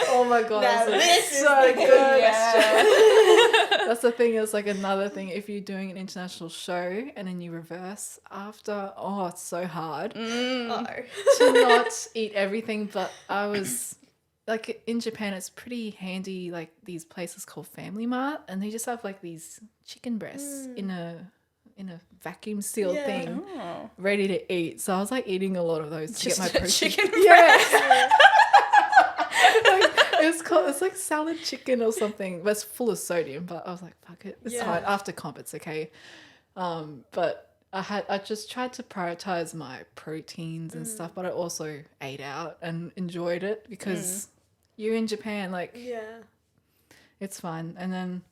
Oh my god,
Now
that's
this is
so
the
good.
good
Yeah.
That's the thing. It's like another thing. If you're doing an international show and then you reverse after, oh, it's so hard
Uh-oh.
to not eat everything. But I was like, in Japan, it's pretty handy. Like these places called Family Mart, and they just have like these chicken breasts in a vacuum sealed thing,
Oh.
ready to eat. So I was like eating a lot of those to
Just
get my protein.
chicken
Yeah. It's like salad chicken or something, but it's full of sodium. But I was like, fuck it, it's fine. After comp, it's okay. But I just tried to prioritize my proteins and stuff, but I also ate out and enjoyed it because you're in Japan, like it's fun. And then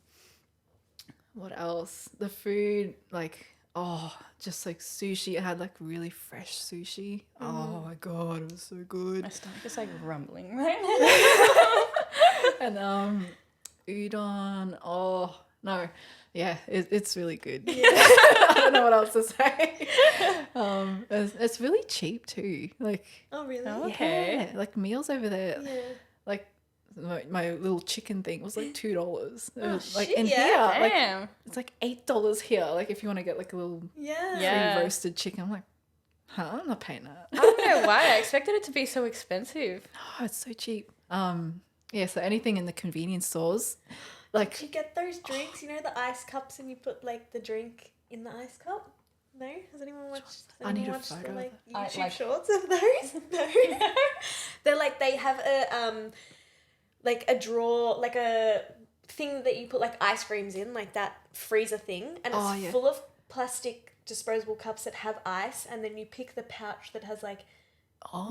what else? The food, like, oh, just like sushi. It had like really fresh sushi. Oh my god, it was so good.
My stomach is like rumbling right now.
And udon. Oh no, yeah, it's really good. I don't know what else to say. It's really cheap too. Like,
Oh, really?
Okay.
yeah, like meals over there.
Yeah.
Like my little chicken thing was like $2. Like
shit,
in
yeah.
here, like
Damn.
it's like $8 here. Like if you want to get like a little
Yeah.
Yeah.
pre-roasted chicken, I'm like, huh? I'm not paying that.
I don't know why. I expected it to be so expensive.
Oh, it's so cheap. Yeah. So anything in the convenience stores, like,
Did you get those drinks? You know the ice cups, and you put like the drink in the ice cup. No, has anyone watched?
I need a
watched
photo
the
of
like
I-
YouTube
like-
shorts of those? No, they're like they have a like a drawer, like a thing that you put like ice creams in, like that freezer thing, and it's full of plastic disposable cups that have ice, and then you pick the pouch that has like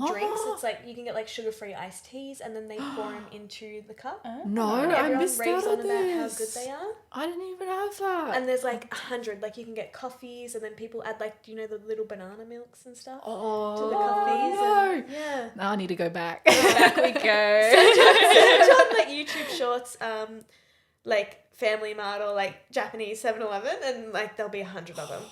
drinks. It's like you can get like sugar-free iced teas, and then they pour them into the cup.
no,
And
I
everyone
missed
raves
out
on
on
about
this.
how good they are.
I didn't even have that.
And there's like 100. Like you can get coffees, and then people add like, do you know, the little banana milks and stuff
oh,
to the coffees.
no.
And, yeah.
Now I need to go back.
Back we go.
Search on like YouTube shorts, like Family Mart or like Japanese 7-Eleven, and like there'll be 100 of them.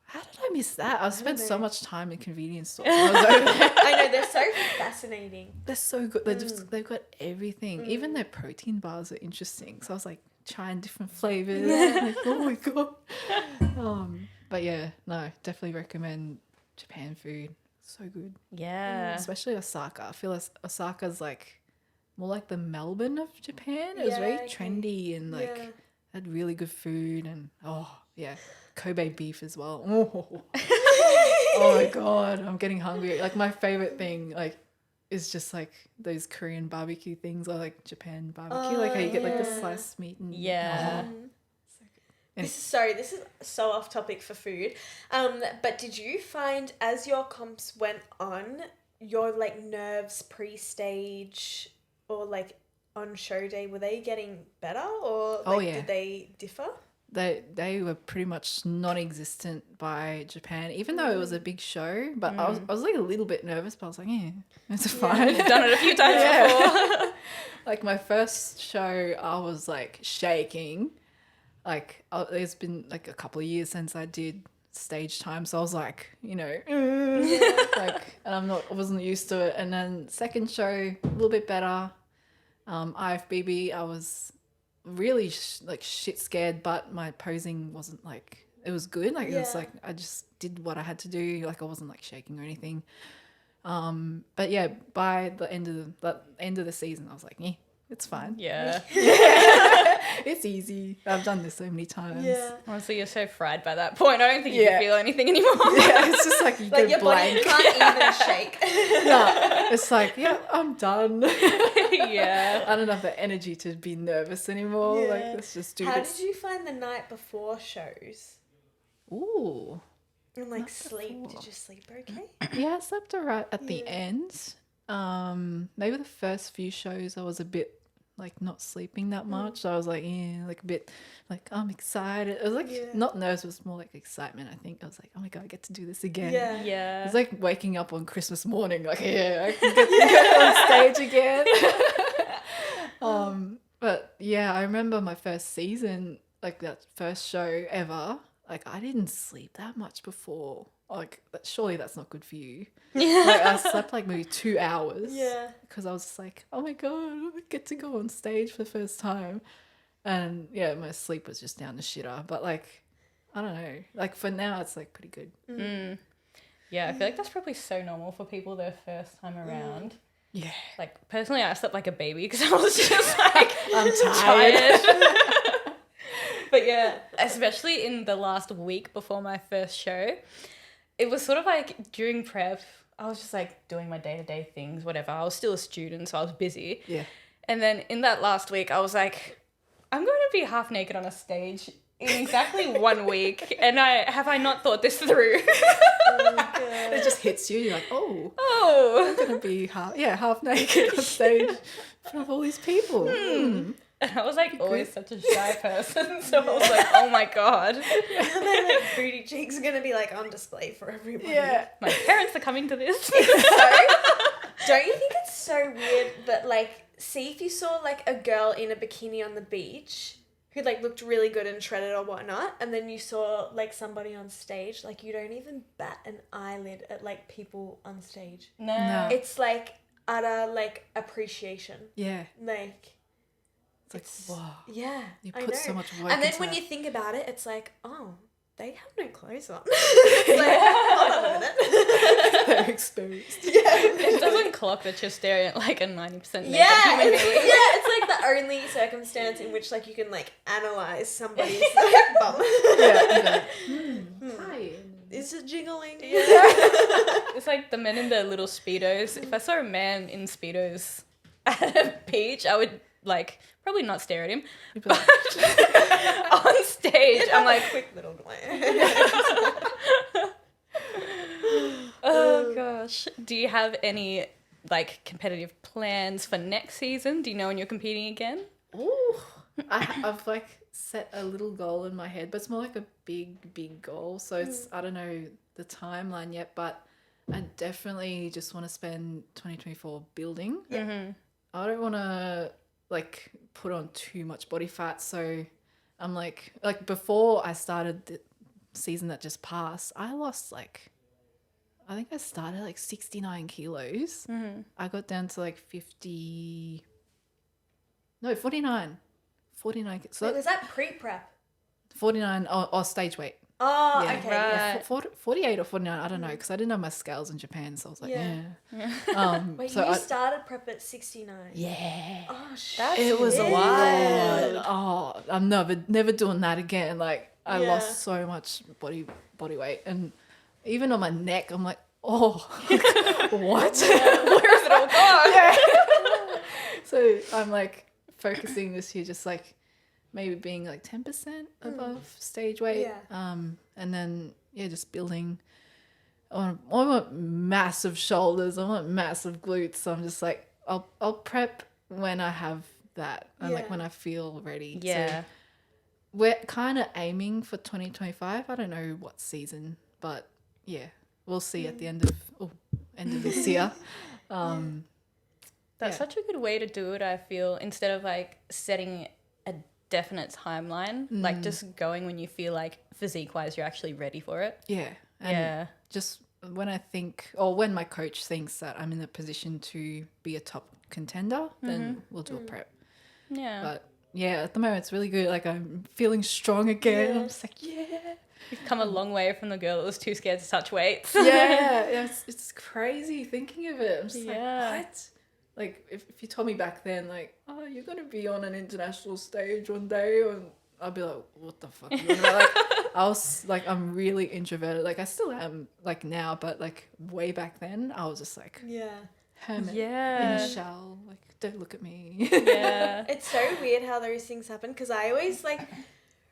How did I miss that? I've spent so
know.
much time in convenience stores. I was over there.
I know, they're so fascinating.
They're so good. They've got everything. Even their protein bars are interesting. So I was like trying different flavors. Like, oh my god. But yeah, no, definitely recommend Japan food. So good.
Yeah.
Especially Osaka. I feel like Osaka's like more like the Melbourne of Japan. It was
Yeah,
very
okay.
trendy and like
Yeah.
had really good food and yeah, Kobe beef as well. Oh. Oh my god, I'm getting hungry. Like my favorite thing like is just like those Korean barbecue things or like Japan barbecue. Like how you get like the
yeah.
sliced meat and
Yeah.
This is so off topic for food. But did you find as your comps went on, your like nerves pre-stage or like on show day, were they getting better or like
yeah.
did they differ?
They were pretty much non-existent by Japan, even though it was a big show. But I was like a little bit nervous, but I was like, yeah, it's fine.
You've done it a few times before.
Like my first show, I was like shaking. Like it's been like a couple of years since I did stage time, so I was like, you know, like, and I wasn't used to it. And then second show, a little bit better. IFBB, I was really like shit scared, but my posing wasn't like it was good. Like, it was
Yeah.
like I just did what I had to do. Like, I wasn't like shaking or anything. But yeah, by the end of the season, I was like, yeah, it's fine.
Yeah.
It's easy. I've done this so many times.
Yeah.
Honestly, you're so fried by that point. I don't think you
Yeah.
can feel anything anymore.
Yeah, it's just like you
Like
go
your body
blank.
can't even shake.
No, it's like, yeah, I'm done.
Yeah.
I don't have the energy to be nervous anymore.
Yeah.
Like, let's just do
How
this.
did you find the night before shows?
Ooh.
And like
Not
sleep?
before.
Did you sleep okay?
Yeah, I slept alright at the
Yeah.
end. Maybe the first few shows I was a bit like not sleeping that much. So I was like, yeah, like a bit like I'm excited. It was like
Yeah.
not nerves, it was more like excitement, I think. I was like, oh my god, I get to do this again.
Yeah.
Yeah.
It's like waking up on Christmas morning, like, yeah, I can get on stage again. But yeah, I remember my first season, like that first show ever, like I didn't sleep that much before. Like, surely that's not good for you. Like, I slept like maybe 2 hours.
Yeah.
Because I was just like, oh my god, I get to go on stage for the first time. And yeah, my sleep was just down the shitter. But like, I don't know. Like, for now, it's like pretty good.
Yeah, I feel like that's probably so normal for people their first time around.
Yeah.
Like, personally, I slept like a baby because I was just like,
I'm tired.
tired. But yeah, especially in the last week before my first show, it was sort of like during prep, I was just like doing my day-to-day things, whatever. I was still a student, so I was busy.
Yeah.
And then in that last week, I was like, I'm going to be half naked on a stage in exactly 1 week. And have I not thought this through?
It just hits you. You're like, oh,
Oh.
I'm going to be half naked on stage in front of all these people.
And I was like always such a shy person. So I was like, oh my God.
And then like booty cheeks are gonna be like on display for everybody.
Yeah.
My parents are coming to this.
So, don't you think it's so weird that like, see if you saw like a girl in a bikini on the beach who like looked really good and shredded or whatnot, and then you saw like somebody on stage, like you don't even bat an eyelid at like people on stage.
No.
It's like utter like appreciation.
Yeah.
Like
It's like, wow.
yeah,
You
I
put
know.
so much work
And then
into
when
that.
you think about it, it's like, oh, they have no clothes on. It's like, hold on a minute.
They're exposed.
It doesn't clock that you're staring at like a 90% naked
Yeah,
human
it's,
being.
yeah, it's like the only circumstance in which like you can like analyze somebody's like bum.
Yeah. Hi.
Is it jiggling?
It's like the men in the little Speedos. If I saw a man in Speedos at a beach, I would like probably not stare at him.
You'd be like,
On stage, I'm like,
quick little glance.
oh gosh. Do you have any like competitive plans for next season? Do you know when you're competing again?
ooh. I've like set a little goal in my head, but it's more like a big goal. So it's, I don't know the timeline yet, but I definitely just want to spend 2024 building.
Mm-hmm.
I don't want to like put on too much body fat. So I'm like before I started the season that just passed, I lost like, I think I started like 69 kilos.
Mm-hmm.
I got down to like 50, no, 49. 49. So
Wait, was that pre-prep?
49 or stage weight.
Oh,
Yeah.
okay.
Right.
Yeah.
48 or 49, I don't know, because I didn't have my scales in Japan. So I was like,
Yeah.
yeah.
Wait,
so
you
I,
started prep at 69.
yeah.
Oh, shit.
That's
It was
wild.
wild. Oh, I'm never doing that again. Like I
Yeah.
lost so much body weight, and even on my neck, I'm like, oh, what?
Where's it all gone?
So I'm like focusing this year, just like maybe being like 10% above stage weight.
Yeah.
And then just building. I want massive shoulders. I want massive glutes. So I'm just like, I'll prep when I have that, and like
Yeah.
when I feel ready.
Yeah.
So we're kind of aiming for 2025. I don't know what season, but yeah, we'll see at the end of this year.
That's
Yeah.
such a good way to do it, I feel, instead of like setting a definite timeline, like just going when you feel like physique wise you're actually ready for it.
Yeah. And
Yeah.
just when I think, or when my coach thinks that I'm in a position to be a top contender, then we'll do a prep.
Yeah.
But yeah, at the moment it's really good. Like I'm feeling strong again. I'm just like, yeah.
You've come a long way from the girl that was too scared to touch weights.
Yeah, it's crazy thinking of it. I'm just
Yeah.
like, what? Like, if you told me back then, like, oh, you're going to be on an international stage one day, and I'd be like, what the fuck? Are you on about? Like, I was like, I'm really introverted. Like, I still am, like, now, but, like, way back then, I was just like, hermit in a shell. Like, don't look at me.
Yeah.
It's so weird how those things happen, because I always, like,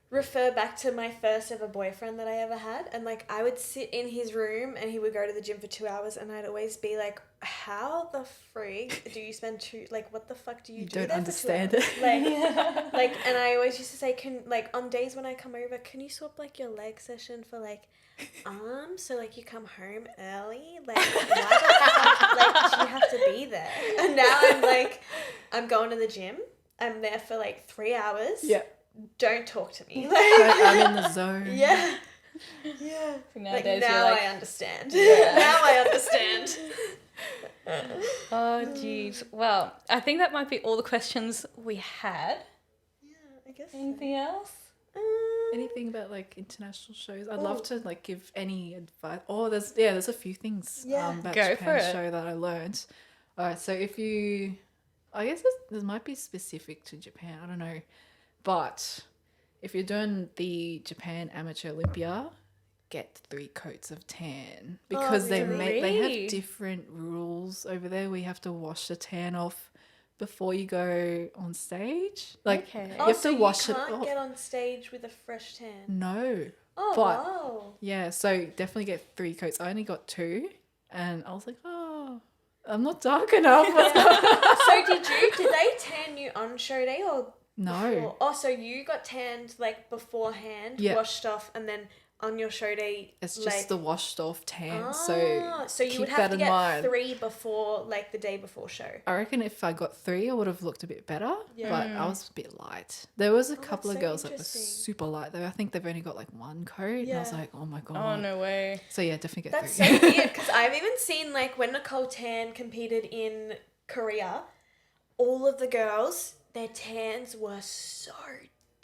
refer back to my first ever boyfriend that I ever had, and like I would sit in his room and he would go to the gym for 2 hours, and I'd always be like, how the freak do you spend what the fuck do you do
don't
there
understand
for 2
it.
hours? Like and I always used to say, can, like, on days when I come over, can you swap like your leg session for like arms, so like you come home early, like why the fuck, like, do you have to be there? And now I'm like, I'm going to the gym, I'm there for like 3 hours, don't talk to me. Like,
I'm in the zone.
Yeah.
Nowadays,
like, now
you're like,
I understand.
Yeah.
Now I understand.
oh, jeez. Well, I think that might be all the questions we had.
Yeah, I guess.
Anything else?
Anything about like international shows? I'd love to like give any advice. Oh, there's a few things about
Go for
Japan
it.
show that I learned. All right, so if you, I guess this might be specific to Japan. I don't know. But if you're doing the Japan Amateur Olympia, get 3 coats of tan, because they
really?
have different rules over there. We have to wash the tan off before you go on stage. Like
Okay.
you have
so
to wash
you
it
can't
off.
get on stage with a fresh tan.
No.
Oh,
But-
wow.
Yeah, so definitely get 3 coats. I only got 2, and I was like, oh, I'm not dark enough.
So did they tan you on show day or
No.
before? Oh, so you got tanned like beforehand,
Yeah.
washed off, and then on your show day,
It's just
like,
the washed off tan.
so you
keep
would
that
have to
in
get
mind.
3 before, like, the day before show.
I reckon if I got 3, I would have looked a bit better.
Yeah.
But I was a bit light. There was a couple
that's
of
so
girls that were
interesting.
super light though. I think they've only got like 1 coat. And I was
Yeah.
like, oh my god.
Oh, no way.
So yeah, definitely get
That's
3.
so weird, because I've even seen, like, when Nicole Tan competed in Korea, all of the girls, their tans were so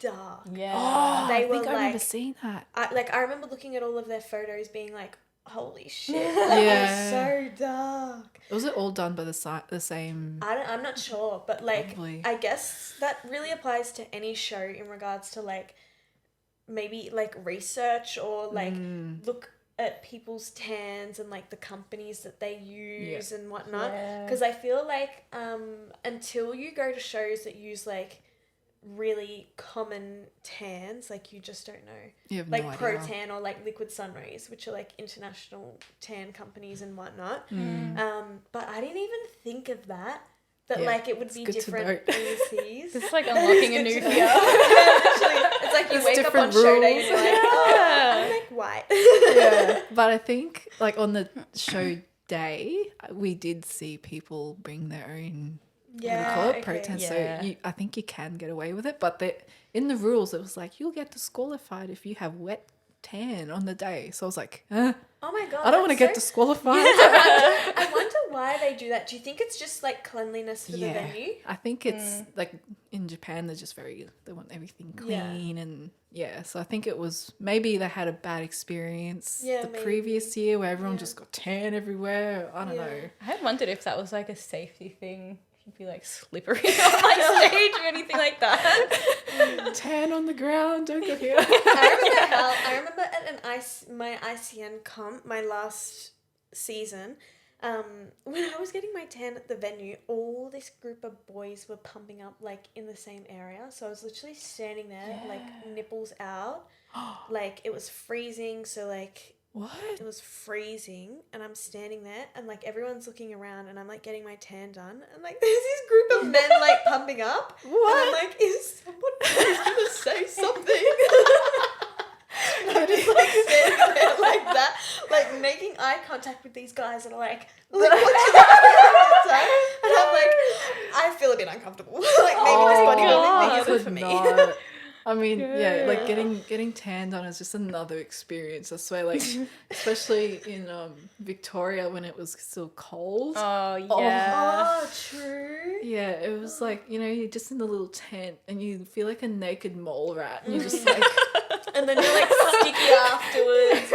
dark.
Yeah.
Oh,
They
I
were
think I remember
like-
seeing that.
I remember looking at all of their photos being like, holy shit, that
Yeah.
was so dark.
Was it all done by the same?
I'm not sure, but like,
Probably.
I guess that really applies to any show in regards to like, maybe like research or like look at people's tans and like the companies that they use and whatnot.
Yeah.
Because I feel like until you go to shows that use like really common tans, like you just don't know.
You have
Like
no idea.
Pro Tan or like Liquid Sunrays, which are like international tan companies and whatnot. But I didn't even think of that. That
Yeah,
like it would
it's
be
good to
different
know.
overseas.
It's like unlocking a new fear.
Literally, it's like you
There's
wake up on
different
show day and
rules.
you're like, oh, I'm like white.
Yeah, but I think like on the show day, we did see people bring their own. What do you call it? Protein.
Yeah.
So I think you can get away with it, but in the rules it was like you'll get disqualified if you have wet tan on the day. So I was like,
Oh my god.
I don't want to get
that's
disqualified.
I wonder why they do that. Do you think it's just like cleanliness for the venue?
I think it's like in Japan they're just they want everything clean and so I think it was maybe they had a bad experience the
maybe.
previous year where everyone just got tan everywhere. I don't know.
I had wondered if that was like a safety thing. If you'd be like slippery on like stage or anything like that.
Tan on the ground, don't go here.
I remember at my ICN comp, my last season, when I was getting my tan at the venue, all this group of boys were pumping up like in the same area. So I was literally standing there, like nipples out, like it was freezing. So like
What?
it was freezing, and I'm standing there, and like everyone's looking around, and I'm like getting my tan done, and like there's this group of men like pumping up.
What?
And I'm like, is someone gonna say something? And I'm just like standing there like that, like making eye contact with these guys, and I'm like watching them. And I'm like, I feel a bit uncomfortable. Like maybe this bodybuilding thing isn't for me.
not. I mean, like getting tanned on is just another experience. I swear, like especially in Victoria when it was still cold.
Oh yeah.
Oh, true.
Yeah, it was like, you're just in the little tent and you feel like a naked mole rat and you're just like
And then you're like sticky afterwards.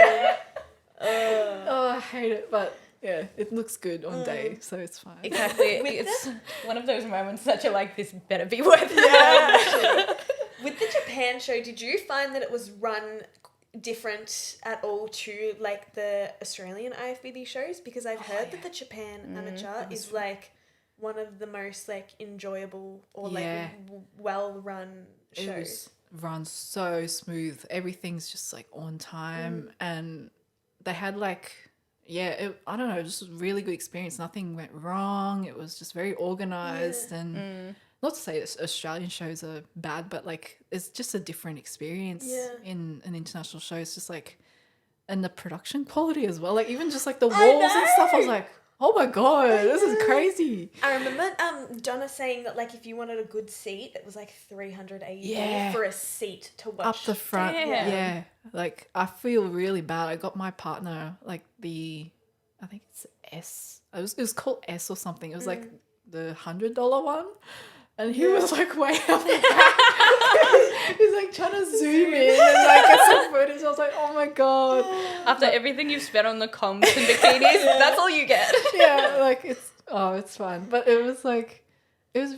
And,
Oh, I hate it, but yeah, it looks good on day, so it's fine.
Exactly. It's one of those moments that you're like, this better be worth it.
yeah. With the Japan show, did you find that it was run different at all to like the Australian IFBB shows? Because I've heard that the Japan amateur is like one of the most like enjoyable or like well run shows.
It was run so smooth. Everything's just like on time, and they had like I don't know, just a really good experience. Nothing went wrong. It was just very organized and. Not to say that Australian shows are bad, but like it's just a different experience in an international show. It's just like, and the production quality as well. Like even just like the walls and stuff. I was like, oh my god, this is crazy.
I remember Donna saying that like if you wanted a good seat, it was like 380 for a seat to watch
up the front.
Damn.
Yeah, like I feel really bad. I got my partner like I think it's S. It was called S or something. It was like the $100 one. And he was like way up the back. He's like trying to zoom in and like get some footage. I was like, oh my god.
After everything you've spent on the comms and bikinis, that's all you get.
Yeah, like it's fun. But it was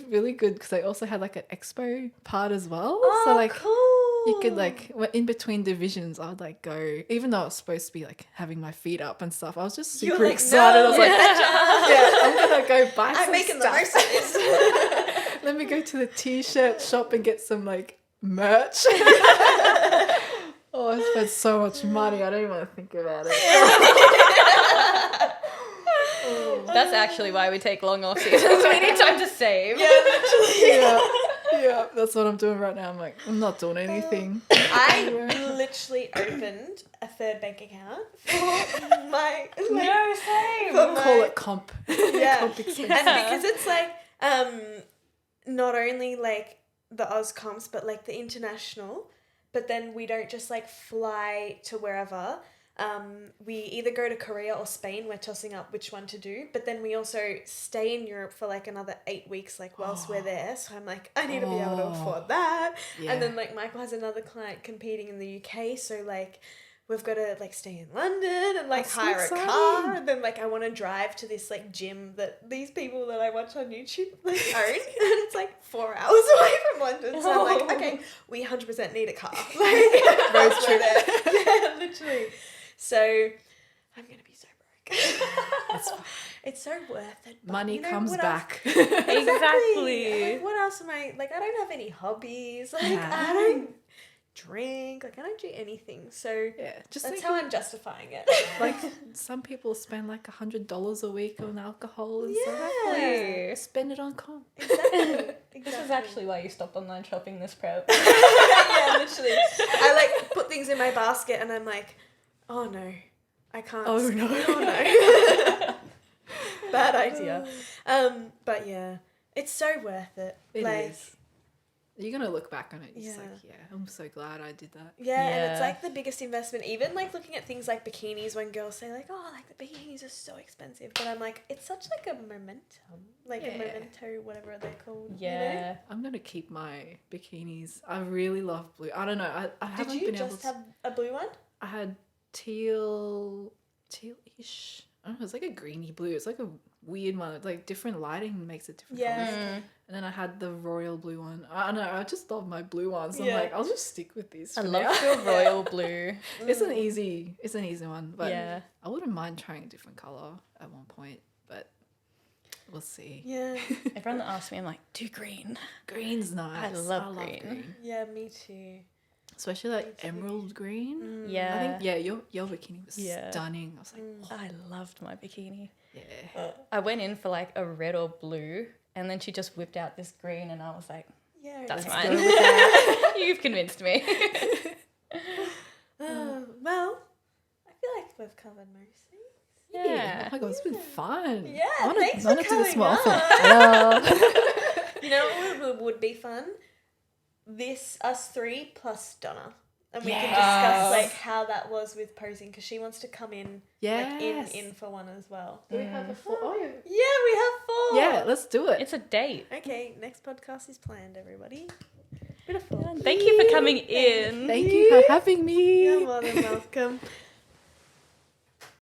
really good because I also had like an expo part as well.
Oh,
so like
cool.
you could like in between divisions, I would like go, even though I was supposed to be like having my feet up and stuff. I was just super excited.
No,
I was like, yeah, I'm gonna go buy
I'm
some
making
stuff.
the most of this.
Let me go to the t-shirt shop and get some like merch. I spent so much money. I don't even want to think about it.
That's actually why we take long off seasons. We need time to save.
Yeah, that's what I'm doing right now. I'm like, I'm not doing anything.
I literally opened a third bank account for my
same.
Call it comp.
Yeah.
Comp expense.
And because it's like not only like the Oz comps but like the international, but then we don't just like fly to wherever. We either go to Korea or Spain. We're tossing up which one to do, but then we also stay in Europe for like another 8 weeks like whilst we're there. So I'm like, I need to be able to afford that.
Yeah.
And then like Michael has another client competing in the UK, so like we've got to like stay in London and like
That's so
hire a
exciting.
car, and then like I want to drive to this like gym that these people that I watch on YouTube like own, and it's like 4 hours away from London. So I'm like, okay, we 100% need a car. Like road trip there. Yeah, literally. So I'm gonna be so broke. It's so worth it. But,
Money comes
what
back.
else?
Exactly.
Like, what else am I like? I don't have any hobbies. Like
No.
I don't drink. Like I don't do anything. So
Yeah, just
that's
think
how I'm justifying it.
like some people spend like $100 a week on alcohol and stuff.
Exactly.
Spend it on comp.
Exactly.
This is actually why you stopped online shopping this prep.
Yeah, literally. I like put things in my basket and I'm like, oh no, I can't.
Oh no.
Oh no. Bad idea. But yeah, it's so worth it.
It
like,
is. You're gonna look back on it. Just
Yeah.
like, I'm so glad I did that.
Yeah, and
Yeah.
it's like the biggest investment. Even like looking at things like bikinis, when girls say like, "Oh, like the bikinis are so expensive," but I'm like, it's such like a momentum, like a
Yeah.
memento, whatever they're called.
Yeah.
I'm gonna keep my bikinis. I really love blue. I don't know. I
You know?
haven't
Did you
been able
just
to.
have a blue one?
I had tealish. I don't know. It's like a greeny blue. It's like a weird one. It's like different lighting makes it different
Yeah.
colors. And then I had the royal blue one. I don't know. I just love my blue ones. So
Yeah.
I'm like, I'll just stick with these.
I
for
love
now.
your royal blue.
It's an easy one, but
Yeah.
I wouldn't mind trying a different color at one point. But we'll see.
Yeah.
Everyone that asks me, I'm like, do green.
Green's nice.
I love green.
Yeah, me too.
Especially like emerald green.
Yeah.
I think your bikini was
Yeah.
stunning. I was like,
I loved my bikini.
yeah.
I went in for like a red or blue, and then she just whipped out this green, and I was like,
Yeah.
that's
let's
mine.
go with that.
You've convinced me.
Well, I feel like we've covered most things.
Yeah.
Oh my god, it's been fun.
Yeah,
I wanna,
thanks
I wanna
for
do this
coming
more often.
on.
Yeah.
You know what would be fun? Us three plus Donna. And we can
Yes.
discuss like how that was with posing, because she wants to come in
Yes.
like in for one as well.
Do we have a full? Oh
Yeah, we have 4.
yeah. Let's do it.
It's a date.
Okay, next podcast is planned, everybody. Beautiful.
Thank you for coming in.
Thank you for having me.
You're more than welcome.